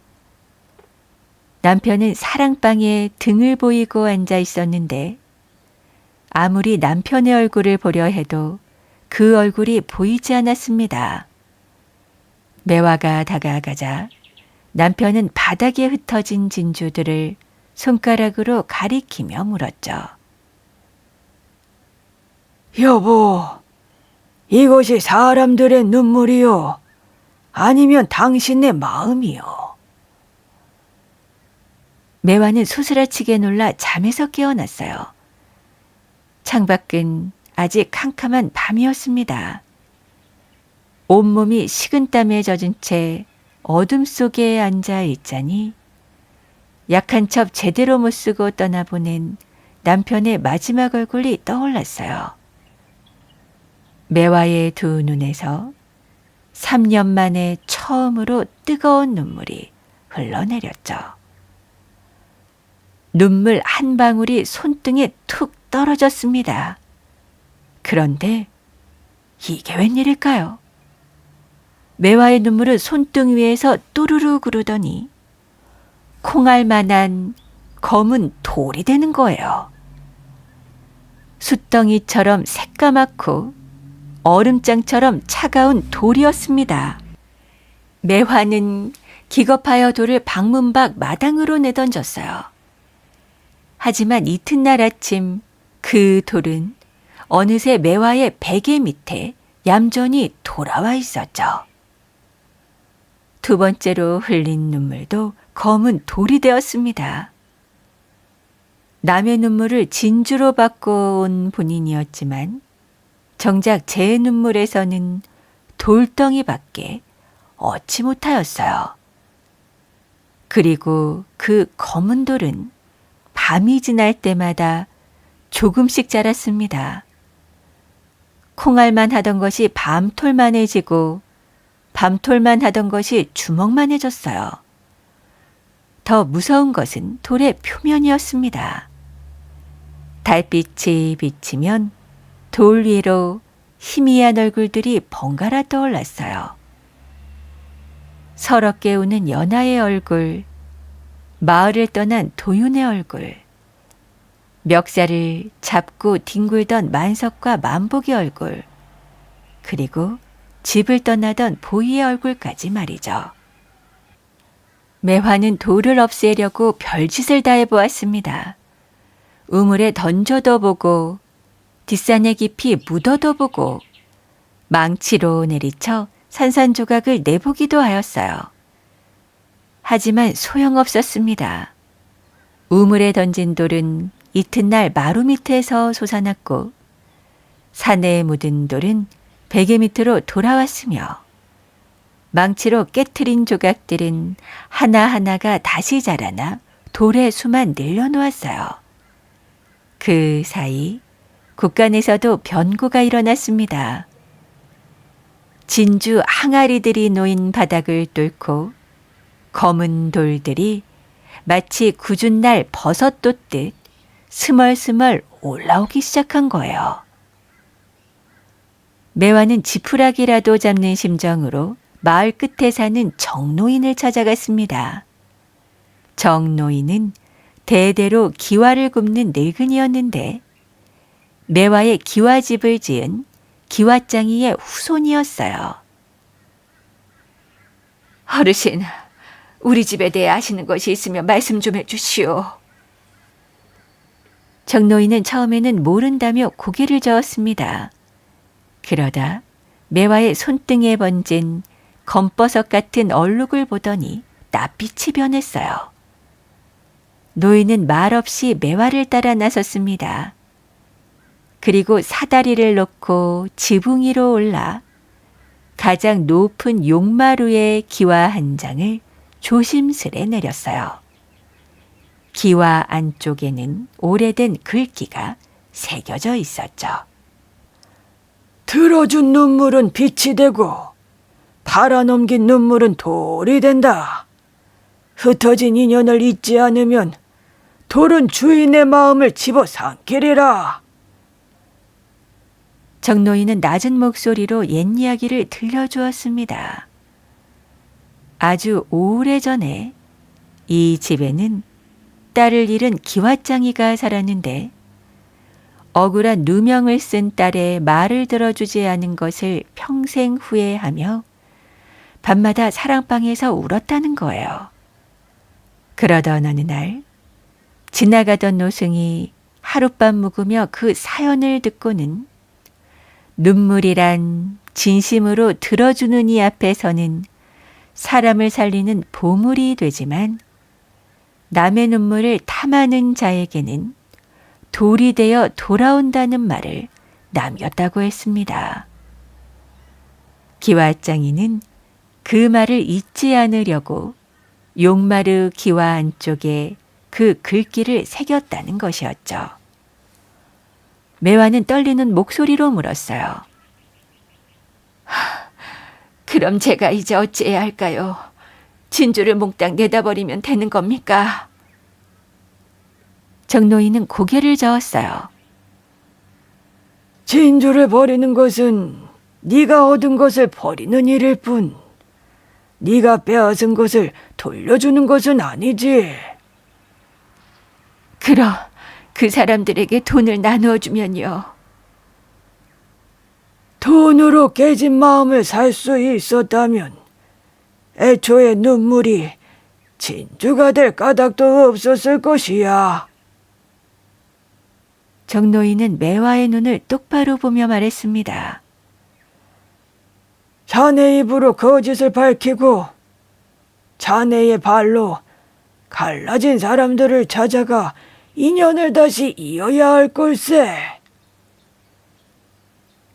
S1: 남편은 사랑방에 등을 보이고 앉아 있었는데 아무리 남편의 얼굴을 보려 해도 그 얼굴이 보이지 않았습니다. 매화가 다가가자 남편은 바닥에 흩어진 진주들을 손가락으로 가리키며 물었죠.
S2: 여보, 이것이 사람들의 눈물이요? 아니면 당신의 마음이요?
S1: 매화는 소스라치게 놀라 잠에서 깨어났어요. 창밖은 아직 캄캄한 밤이었습니다. 온몸이 식은땀에 젖은 채 어둠 속에 앉아 있자니 약한 첩 제대로 못 쓰고 떠나보낸 남편의 마지막 얼굴이 떠올랐어요. 매화의 두 눈에서 3년 만에 처음으로 뜨거운 눈물이 흘러내렸죠. 눈물 한 방울이 손등에 툭 떨어졌습니다. 그런데 이게 웬일일까요? 매화의 눈물은 손등 위에서 또르르 구르더니 콩알만한 검은 돌이 되는 거예요. 숯덩이처럼 새까맣고 얼음장처럼 차가운 돌이었습니다. 매화는 기겁하여 돌을 방문 밖 마당으로 내던졌어요. 하지만 이튿날 아침 그 돌은 어느새 매화의 베개 밑에 얌전히 돌아와 있었죠. 두 번째로 흘린 눈물도 검은 돌이 되었습니다. 남의 눈물을 진주로 바꿔온 본인이었지만 정작 제 눈물에서는 돌덩이밖에 얻지 못하였어요. 그리고 그 검은 돌은 밤이 지날 때마다 조금씩 자랐습니다. 콩알만 하던 것이 밤톨만해지고 밤톨만 하던 것이 주먹만해졌어요. 더 무서운 것은 돌의 표면이었습니다. 달빛이 비치면 돌 위로 희미한 얼굴들이 번갈아 떠올랐어요. 서럽게 우는 연하의 얼굴, 마을을 떠난 도윤의 얼굴, 멱살을 잡고 뒹굴던 만석과 만복의 얼굴, 그리고 집을 떠나던 보이의 얼굴까지 말이죠. 매화는 돌을 없애려고 별짓을 다 해보았습니다. 우물에 던져도 보고 뒷산에 깊이 묻어도 보고 망치로 내리쳐 산산조각을 내보기도 하였어요. 하지만 소용없었습니다. 우물에 던진 돌은 이튿날 마루 밑에서 솟아났고 산에 묻은 돌은 베개 밑으로 돌아왔으며 망치로 깨트린 조각들은 하나하나가 다시 자라나 돌의 수만 늘려놓았어요. 그 사이 곳간에서도 변고가 일어났습니다. 진주 항아리들이 놓인 바닥을 뚫고 검은 돌들이 마치 굳은 날 버섯 돋듯 스멀스멀 올라오기 시작한 거예요. 매화는 지푸라기라도 잡는 심정으로 마을 끝에 사는 정노인을 찾아갔습니다. 정노인은 대대로 기와를 굽는 늙은이였는데 매화의 기와집을 지은 기와장이의 후손이었어요. 어르신, 우리 집에 대해 아시는 것이 있으면 말씀 좀 해주시오. 정노인은 처음에는 모른다며 고개를 저었습니다. 그러다 매화의 손등에 번진 검버섯 같은 얼룩을 보더니 낯빛이 변했어요. 노인은 말없이 매화를 따라 나섰습니다. 그리고 사다리를 놓고 지붕 위로 올라 가장 높은 용마루의 기와 한 장을 조심스레 내렸어요. 기와 안쪽에는 오래된 글귀가 새겨져 있었죠.
S2: 들어준 눈물은 빛이 되고 팔아넘긴 눈물은 돌이 된다. 흩어진 인연을 잊지 않으면 돌은 주인의 마음을 집어삼키리라.
S1: 정노인은 낮은 목소리로 옛 이야기를 들려주었습니다. 아주 오래전에 이 집에는 딸을 잃은 기와장이가 살았는데 억울한 누명을 쓴 딸의 말을 들어주지 않은 것을 평생 후회하며 밤마다 사랑방에서 울었다는 거예요. 그러던 어느 날 지나가던 노승이 하룻밤 묵으며 그 사연을 듣고는 눈물이란 진심으로 들어주는 이 앞에서는 사람을 살리는 보물이 되지만 남의 눈물을 탐하는 자에게는 돌이 되어 돌아온다는 말을 남겼다고 했습니다. 기와장이는 그 말을 잊지 않으려고 용마르 기와 안쪽에 그 글귀를 새겼다는 것이었죠. 매화는 떨리는 목소리로 물었어요. 그럼 제가 이제 어찌해야 할까요? 진주를 몽땅 내다버리면 되는 겁니까? 정노인은 고개를 저었어요.
S2: 진주를 버리는 것은 네가 얻은 것을 버리는 일일 뿐 네가 빼앗은 것을 돌려주는 것은 아니지.
S1: 그 사람들에게 돈을 나누어 주면요.
S2: 돈으로 깨진 마음을 살 수 있었다면 애초에 눈물이 진주가 될 까닭도 없었을 것이야.
S1: 정노인은 매화의 눈을 똑바로 보며 말했습니다.
S2: 자네 입으로 거짓을 밝히고 자네의 발로 갈라진 사람들을 찾아가 인연을 다시 이어야 할 걸세.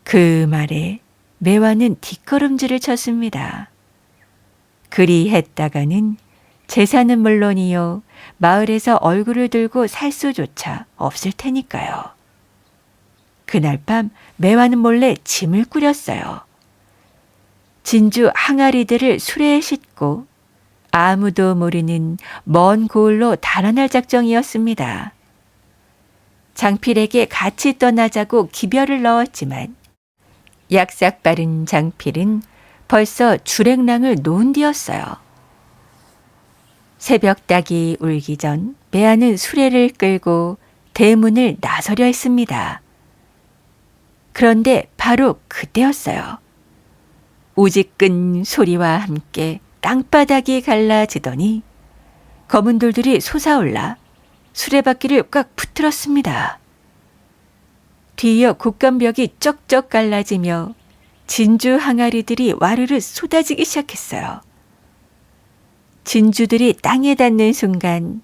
S1: 그 말에 매화는 뒷걸음질을 쳤습니다. 그리 했다가는 재산은 물론이요, 마을에서 얼굴을 들고 살 수조차 없을 테니까요. 그날 밤 매화는 몰래 짐을 꾸렸어요. 진주 항아리들을 수레에 싣고 아무도 모르는 먼 고을로 달아날 작정이었습니다. 장필에게 같이 떠나자고 기별을 넣었지만 약삭 빠른 장필은 벌써 주랭랑을 놓은 뒤였어요. 새벽 닭이 울기 전 매화는 수레를 끌고 대문을 나서려 했습니다. 그런데 바로 그때였어요. 우지끈 소리와 함께 땅바닥이 갈라지더니 검은 돌들이 솟아올라 수레바퀴를 꽉 붙들었습니다. 뒤이어 곡간벽이 쩍쩍 갈라지며 진주 항아리들이 와르르 쏟아지기 시작했어요. 진주들이 땅에 닿는 순간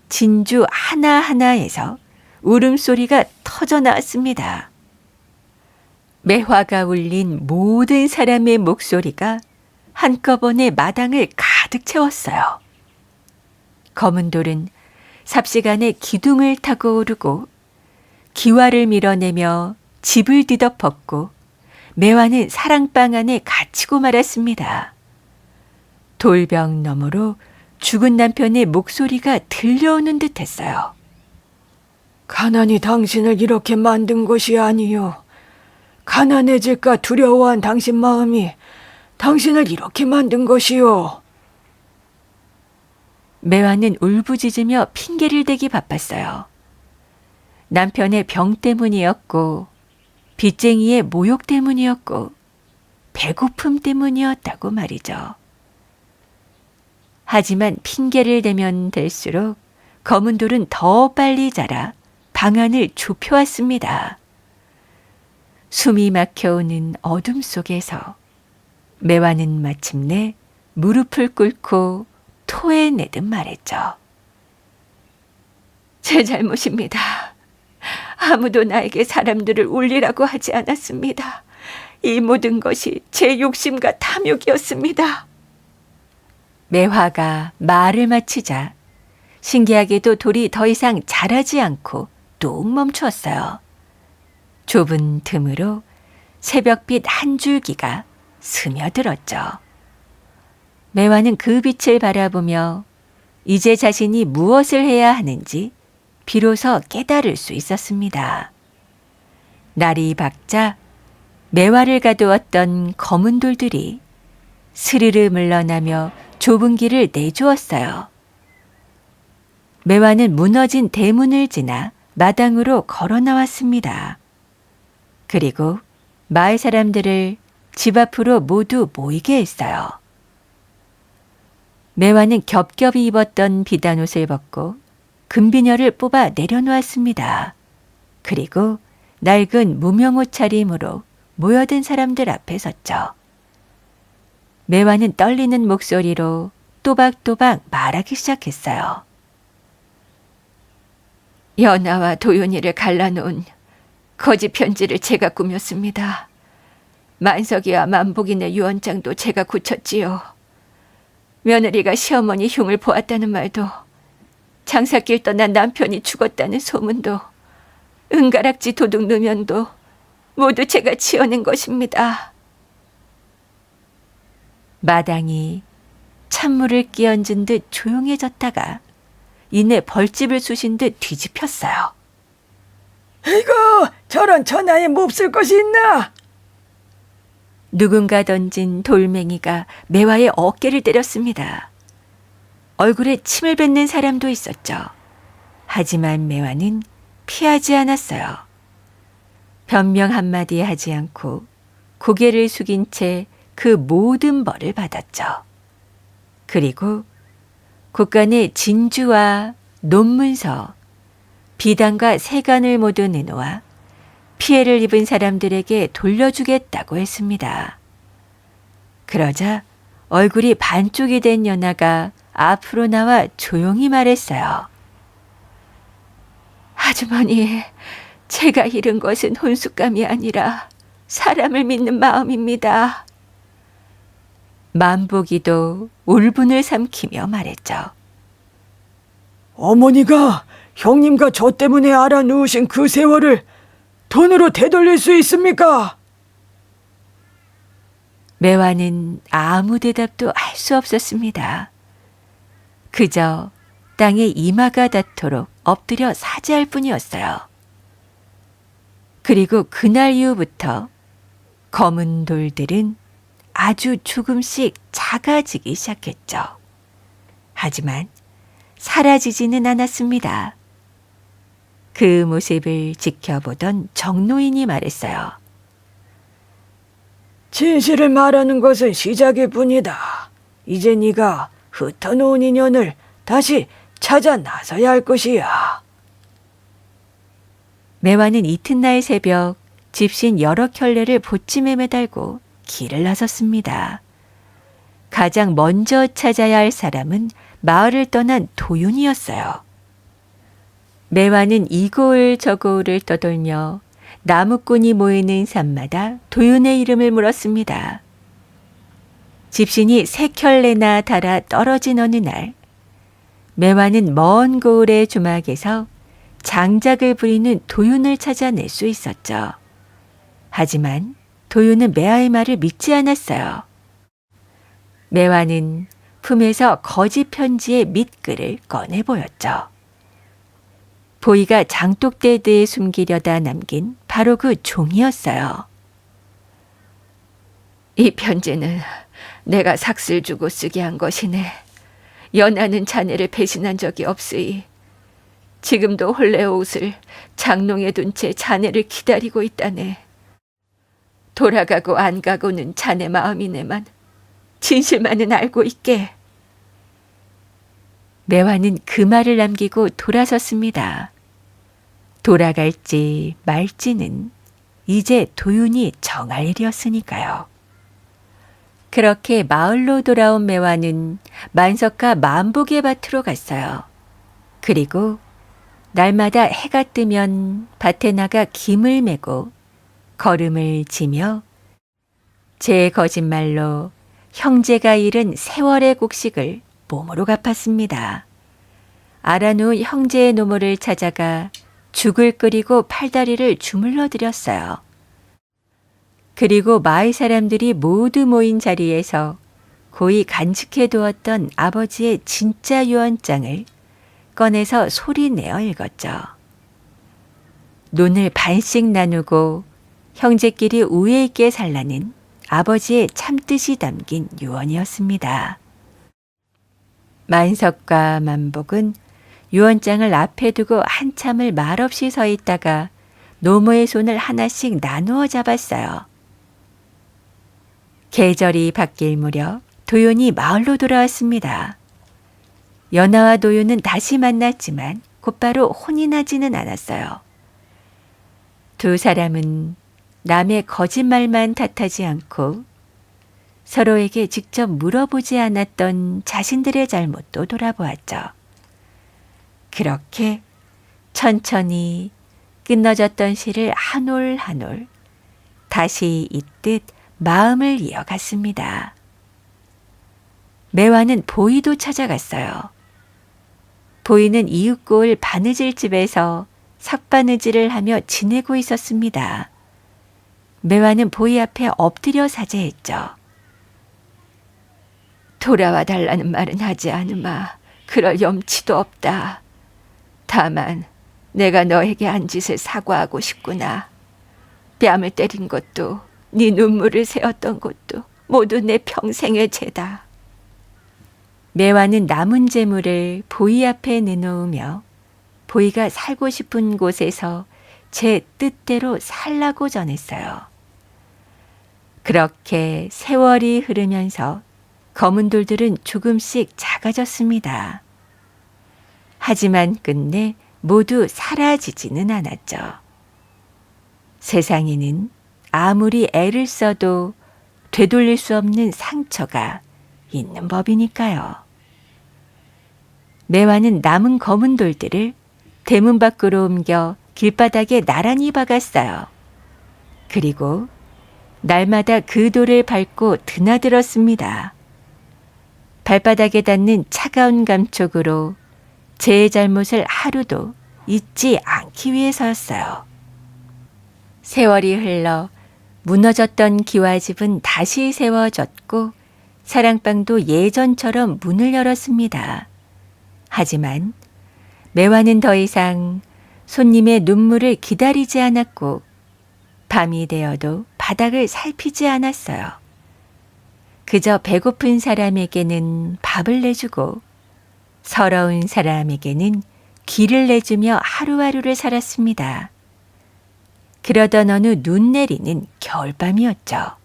S1: 진주 하나하나에서 울음소리가 터져 나왔습니다. 매화가 울린 모든 사람의 목소리가 한꺼번에 마당을 가득 채웠어요. 검은 돌은 삽시간에 기둥을 타고 오르고 기와를 밀어내며 집을 뒤덮었고 매화는 사랑방 안에 갇히고 말았습니다. 돌벽 너머로 죽은 남편의 목소리가 들려오는 듯했어요.
S2: 가난이 당신을 이렇게 만든 것이 아니요. 가난해질까 두려워한 당신 마음이 당신을 이렇게 만든 것이요.
S1: 매화는 울부짖으며 핑계를 대기 바빴어요. 남편의 병 때문이었고, 빚쟁이의 모욕 때문이었고, 배고픔 때문이었다고 말이죠. 하지만 핑계를 대면 될수록 검은 돌은 더 빨리 자라 방안을 좁혀왔습니다. 숨이 막혀오는 어둠 속에서 매화는 마침내 무릎을 꿇고 토해내듯 말했죠. 제 잘못입니다. 아무도 나에게 사람들을 울리라고 하지 않았습니다. 이 모든 것이 제 욕심과 탐욕이었습니다. 매화가 말을 마치자 신기하게도 돌이 더 이상 자라지 않고 뚝 멈추었어요. 좁은 틈으로 새벽빛 한 줄기가 스며들었죠. 매화는 그 빛을 바라보며 이제 자신이 무엇을 해야 하는지 비로소 깨달을 수 있었습니다. 날이 밝자 매화를 가두었던 검은 돌들이 스르르 물러나며 좁은 길을 내주었어요. 매화는 무너진 대문을 지나 마당으로 걸어 나왔습니다. 그리고 마을 사람들을 집 앞으로 모두 모이게 했어요. 매화는 겹겹이 입었던 비단옷을 벗고 금비녀를 뽑아 내려놓았습니다. 그리고 낡은 무명 옷차림으로 모여든 사람들 앞에 섰죠. 매화는 떨리는 목소리로 또박또박 말하기 시작했어요. 연하와 도윤이를 갈라놓은 거짓 편지를 제가 꾸몄습니다. 만석이와 만복인의 유언장도 제가 고쳤지요. 며느리가 시어머니 흉을 보았다는 말도, 장사길 떠난 남편이 죽었다는 소문도, 은가락지 도둑 누면도 모두 제가 지어낸 것입니다. 마당이 찬물을 끼얹은 듯 조용해졌다가 이내 벌집을 쑤신 듯 뒤집혔어요.
S2: 이거 저런 천하에 몹쓸 것이 있나?
S1: 누군가 던진 돌멩이가 매화의 어깨를 때렸습니다. 얼굴에 침을 뱉는 사람도 있었죠. 하지만 매화는 피하지 않았어요. 변명 한마디 하지 않고 고개를 숙인 채 그 모든 벌을 받았죠. 그리고 곳간에 진주와 논문서, 비단과 세간을 모두 내놓아 피해를 입은 사람들에게 돌려주겠다고 했습니다. 그러자 얼굴이 반쪽이 된 연하가 앞으로 나와 조용히 말했어요. 아주머니, 제가 잃은 것은 혼숙감이 아니라 사람을 믿는 마음입니다. 만보기도 울분을 삼키며 말했죠.
S2: 어머니가 형님과 저 때문에 알아누우신 그 세월을 돈으로 되돌릴 수 있습니까?
S1: 매화는 아무 대답도 할 수 없었습니다. 그저 땅에 이마가 닿도록 엎드려 사죄할 뿐이었어요. 그리고 그날 이후부터 검은 돌들은 아주 조금씩 작아지기 시작했죠. 하지만 사라지지는 않았습니다. 그 모습을 지켜보던 정노인이 말했어요.
S2: 진실을 말하는 것은 시작일 뿐이다. 이제 네가 흩어놓은 인연을 다시 찾아 나서야 할 것이야.
S1: 매화는 이튿날 새벽 집신 여러 켤레를 보침에 매달고 길을 나섰습니다. 가장 먼저 찾아야 할 사람은 마을을 떠난 도윤이었어요. 매화는 이곳을 저곳을 떠돌며 나무꾼이 모이는 산마다 도윤의 이름을 물었습니다. 집신이 3켤레나 달아 떨어진 어느 날, 매화는 먼 고을의 주막에서 장작을 부리는 도윤을 찾아낼 수 있었죠. 하지만 도윤은 매화의 말을 믿지 않았어요. 매화는 품에서 거짓 편지의 밑글을 꺼내 보였죠. 보이가 장독대대에 숨기려다 남긴 바로 그 종이었어요. 이 편지는 내가 삭슬 주고 쓰게 한 것이네. 연하는 자네를 배신한 적이 없으이 지금도 홀레 옷을 장롱에 둔 채 자네를 기다리고 있다네. 돌아가고 안 가고는 자네 마음이네만 진실만은 알고 있게. 매화는 그 말을 남기고 돌아섰습니다. 돌아갈지 말지는 이제 도윤이 정할 일이었으니까요. 그렇게 마을로 돌아온 매화는 만석과 만복의 밭으로 갔어요. 그리고 날마다 해가 뜨면 밭에 나가 김을 메고 걸음을 지며 제 거짓말로 형제가 잃은 세월의 곡식을 몸으로 갚았습니다. 알아놓은 형제의 노모를 찾아가 죽을 끓이고 팔다리를 주물러 드렸어요. 그리고 마을 사람들이 모두 모인 자리에서 고이 간직해 두었던 아버지의 진짜 유언장을 꺼내서 소리내어 읽었죠. 논을 반씩 나누고 형제끼리 우애 있게 살라는 아버지의 참뜻이 담긴 유언이었습니다. 만석과 만복은 유언장을 앞에 두고 한참을 말없이 서 있다가 노모의 손을 하나씩 나누어 잡았어요. 계절이 바뀔 무렵 도윤이 마을로 돌아왔습니다. 연하와 도윤은 다시 만났지만 곧바로 혼이 나지는 않았어요. 두 사람은 남의 거짓말만 탓하지 않고 서로에게 직접 물어보지 않았던 자신들의 잘못도 돌아보았죠. 그렇게 천천히 끊어졌던 시를 한 올 한 올 다시 잇듯 마음을 이어갔습니다. 매화는 보이도 찾아갔어요. 보이는 이웃고을 바느질 집에서 삭바느질을 하며 지내고 있었습니다. 매화는 보이 앞에 엎드려 사죄했죠. 돌아와 달라는 말은 하지 않으마. 그럴 염치도 없다. 다만 내가 너에게 한 짓을 사과하고 싶구나. 뺨을 때린 것도 네 눈물을 세었던 것도 모두 내 평생의 죄다. 매화는 남은 재물을 보이 앞에 내놓으며 보이가 살고 싶은 곳에서 제 뜻대로 살라고 전했어요. 그렇게 세월이 흐르면서 검은 돌들은 조금씩 작아졌습니다. 하지만 끝내 모두 사라지지는 않았죠. 세상에는 아무리 애를 써도 되돌릴 수 없는 상처가 있는 법이니까요. 매화는 남은 검은 돌들을 대문 밖으로 옮겨 길바닥에 나란히 박았어요. 그리고 날마다 그 돌을 밟고 드나들었습니다. 발바닥에 닿는 차가운 감촉으로 제 잘못을 하루도 잊지 않기 위해서였어요. 세월이 흘러 무너졌던 기와집은 다시 세워졌고 사랑방도 예전처럼 문을 열었습니다. 하지만 매화는 더 이상 손님의 눈물을 기다리지 않았고 밤이 되어도 바닥을 살피지 않았어요. 그저 배고픈 사람에게는 밥을 내주고 서러운 사람에게는 귀를 내주며 하루하루를 살았습니다. 그러던 어느 눈 내리는 겨울밤이었죠.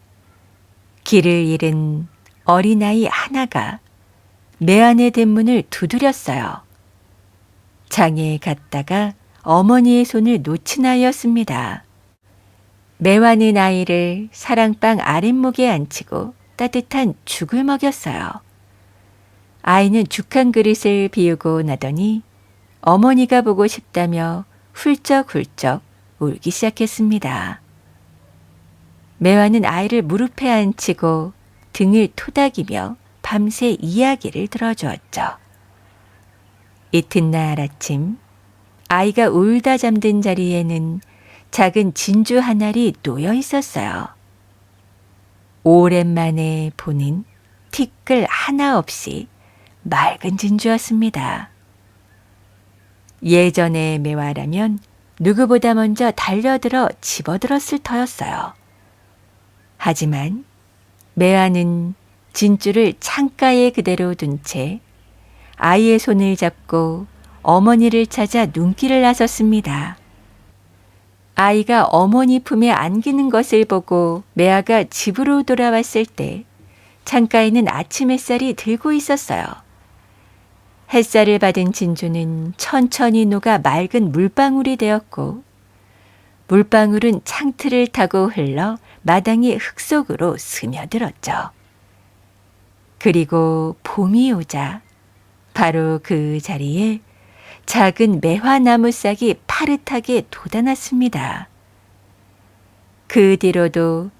S1: 길을 잃은 어린아이 하나가 매안의 대문을 두드렸어요. 장에 갔다가 어머니의 손을 놓친 아이였습니다. 매화는 아이를 사랑방 아랫목에 앉히고 따뜻한 죽을 먹였어요. 아이는 죽 한 그릇을 비우고 나더니 어머니가 보고 싶다며 훌쩍훌쩍 울기 시작했습니다. 매화는 아이를 무릎에 앉히고 등을 토닥이며 밤새 이야기를 들어주었죠. 이튿날 아침 아이가 울다 잠든 자리에는 작은 진주 한 알이 놓여 있었어요. 오랜만에 보는 티끌 하나 없이 맑은 진주였습니다. 예전의 매화라면 누구보다 먼저 달려들어 집어들었을 터였어요. 하지만 매화는 진주를 창가에 그대로 둔 채 아이의 손을 잡고 어머니를 찾아 눈길을 나섰습니다. 아이가 어머니 품에 안기는 것을 보고 매화가 집으로 돌아왔을 때 창가에는 아침 햇살이 들고 있었어요. 햇살을 받은 진주는 천천히 녹아 맑은 물방울이 되었고 물방울은 창틀을 타고 흘러 마당의 흙 속으로 스며들었죠. 그리고 봄이 오자 바로 그 자리에 작은 매화나무 싹이 파릇하게 돋아났습니다. 그 뒤로도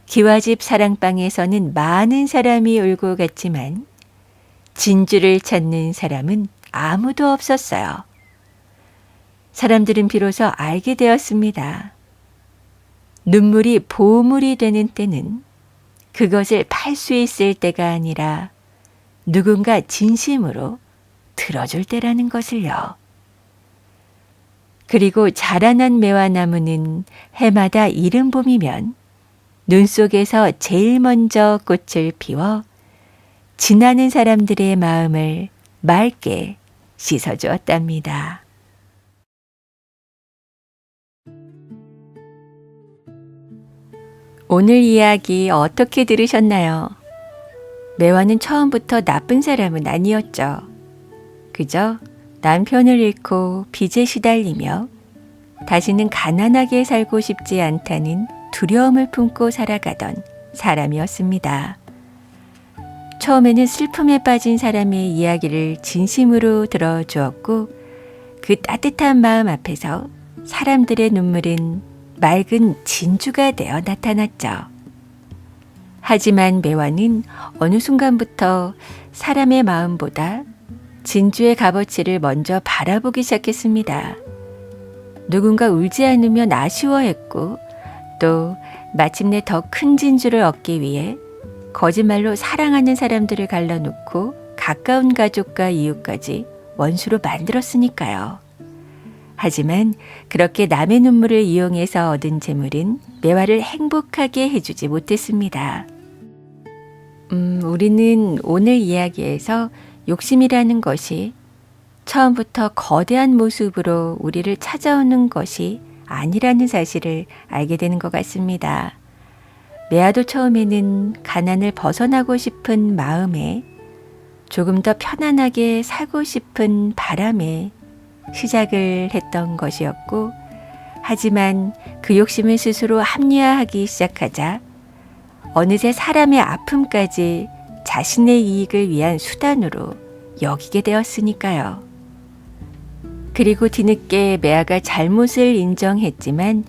S1: 기와집 사랑방에서는 많은 사람이 울고 갔지만 진주를 찾는 사람은 아무도 없었어요. 사람들은 비로소 알게 되었습니다. 눈물이 보물이 되는 때는 그것을 팔 수 있을 때가 아니라 누군가 진심으로 들어줄 때라는 것을요. 그리고 자라난 매화나무는 해마다 이른 봄이면 눈 속에서 제일 먼저 꽃을 피워 지나는 사람들의 마음을 맑게 씻어주었답니다. 오늘 이야기 어떻게 들으셨나요? 매화는 처음부터 나쁜 사람은 아니었죠. 그저 남편을 잃고 빚에 시달리며 다시는 가난하게 살고 싶지 않다는 두려움을 품고 살아가던 사람이었습니다. 처음에는 슬픔에 빠진 사람의 이야기를 진심으로 들어주었고 그 따뜻한 마음 앞에서 사람들의 눈물은 맑은 진주가 되어 나타났죠. 하지만 매화는 어느 순간부터 사람의 마음보다 진주의 값어치를 먼저 바라보기 시작했습니다. 누군가 울지 않으면 아쉬워했고 또 마침내 더 큰 진주를 얻기 위해 거짓말로 사랑하는 사람들을 갈라놓고 가까운 가족과 이웃까지 원수로 만들었으니까요. 하지만 그렇게 남의 눈물을 이용해서 얻은 재물은 매화를 행복하게 해주지 못했습니다. 우리는 오늘 이야기에서 욕심이라는 것이 처음부터 거대한 모습으로 우리를 찾아오는 것이 아니라는 사실을 알게 되는 것 같습니다. 메아도 처음에는 가난을 벗어나고 싶은 마음에 조금 더 편안하게 살고 싶은 바람에 시작을 했던 것이었고, 하지만 그 욕심을 스스로 합리화하기 시작하자 어느새 사람의 아픔까지 자신의 이익을 위한 수단으로 여기게 되었으니까요. 그리고 뒤늦게 메아가 잘못을 인정했지만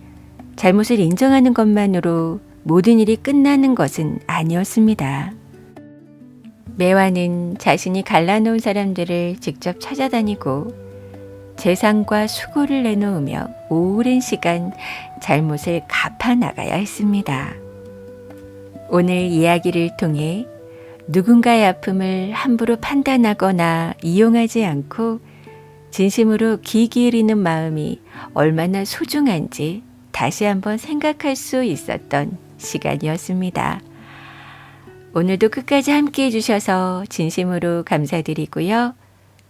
S1: 잘못을 인정하는 것만으로 모든 일이 끝나는 것은 아니었습니다. 메와는 자신이 갈라놓은 사람들을 직접 찾아다니고 재산과 수고를 내놓으며 오랜 시간 잘못을 갚아나가야 했습니다. 오늘 이야기를 통해 누군가의 아픔을 함부로 판단하거나 이용하지 않고 진심으로 귀 기울이는 마음이 얼마나 소중한지 다시 한번 생각할 수 있었던 시간이었습니다. 오늘도 끝까지 함께 해주셔서 진심으로 감사드리고요.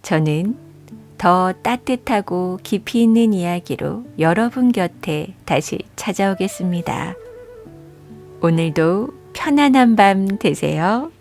S1: 저는 더 따뜻하고 깊이 있는 이야기로 여러분 곁에 다시 찾아오겠습니다. 오늘도 편안한 밤 되세요.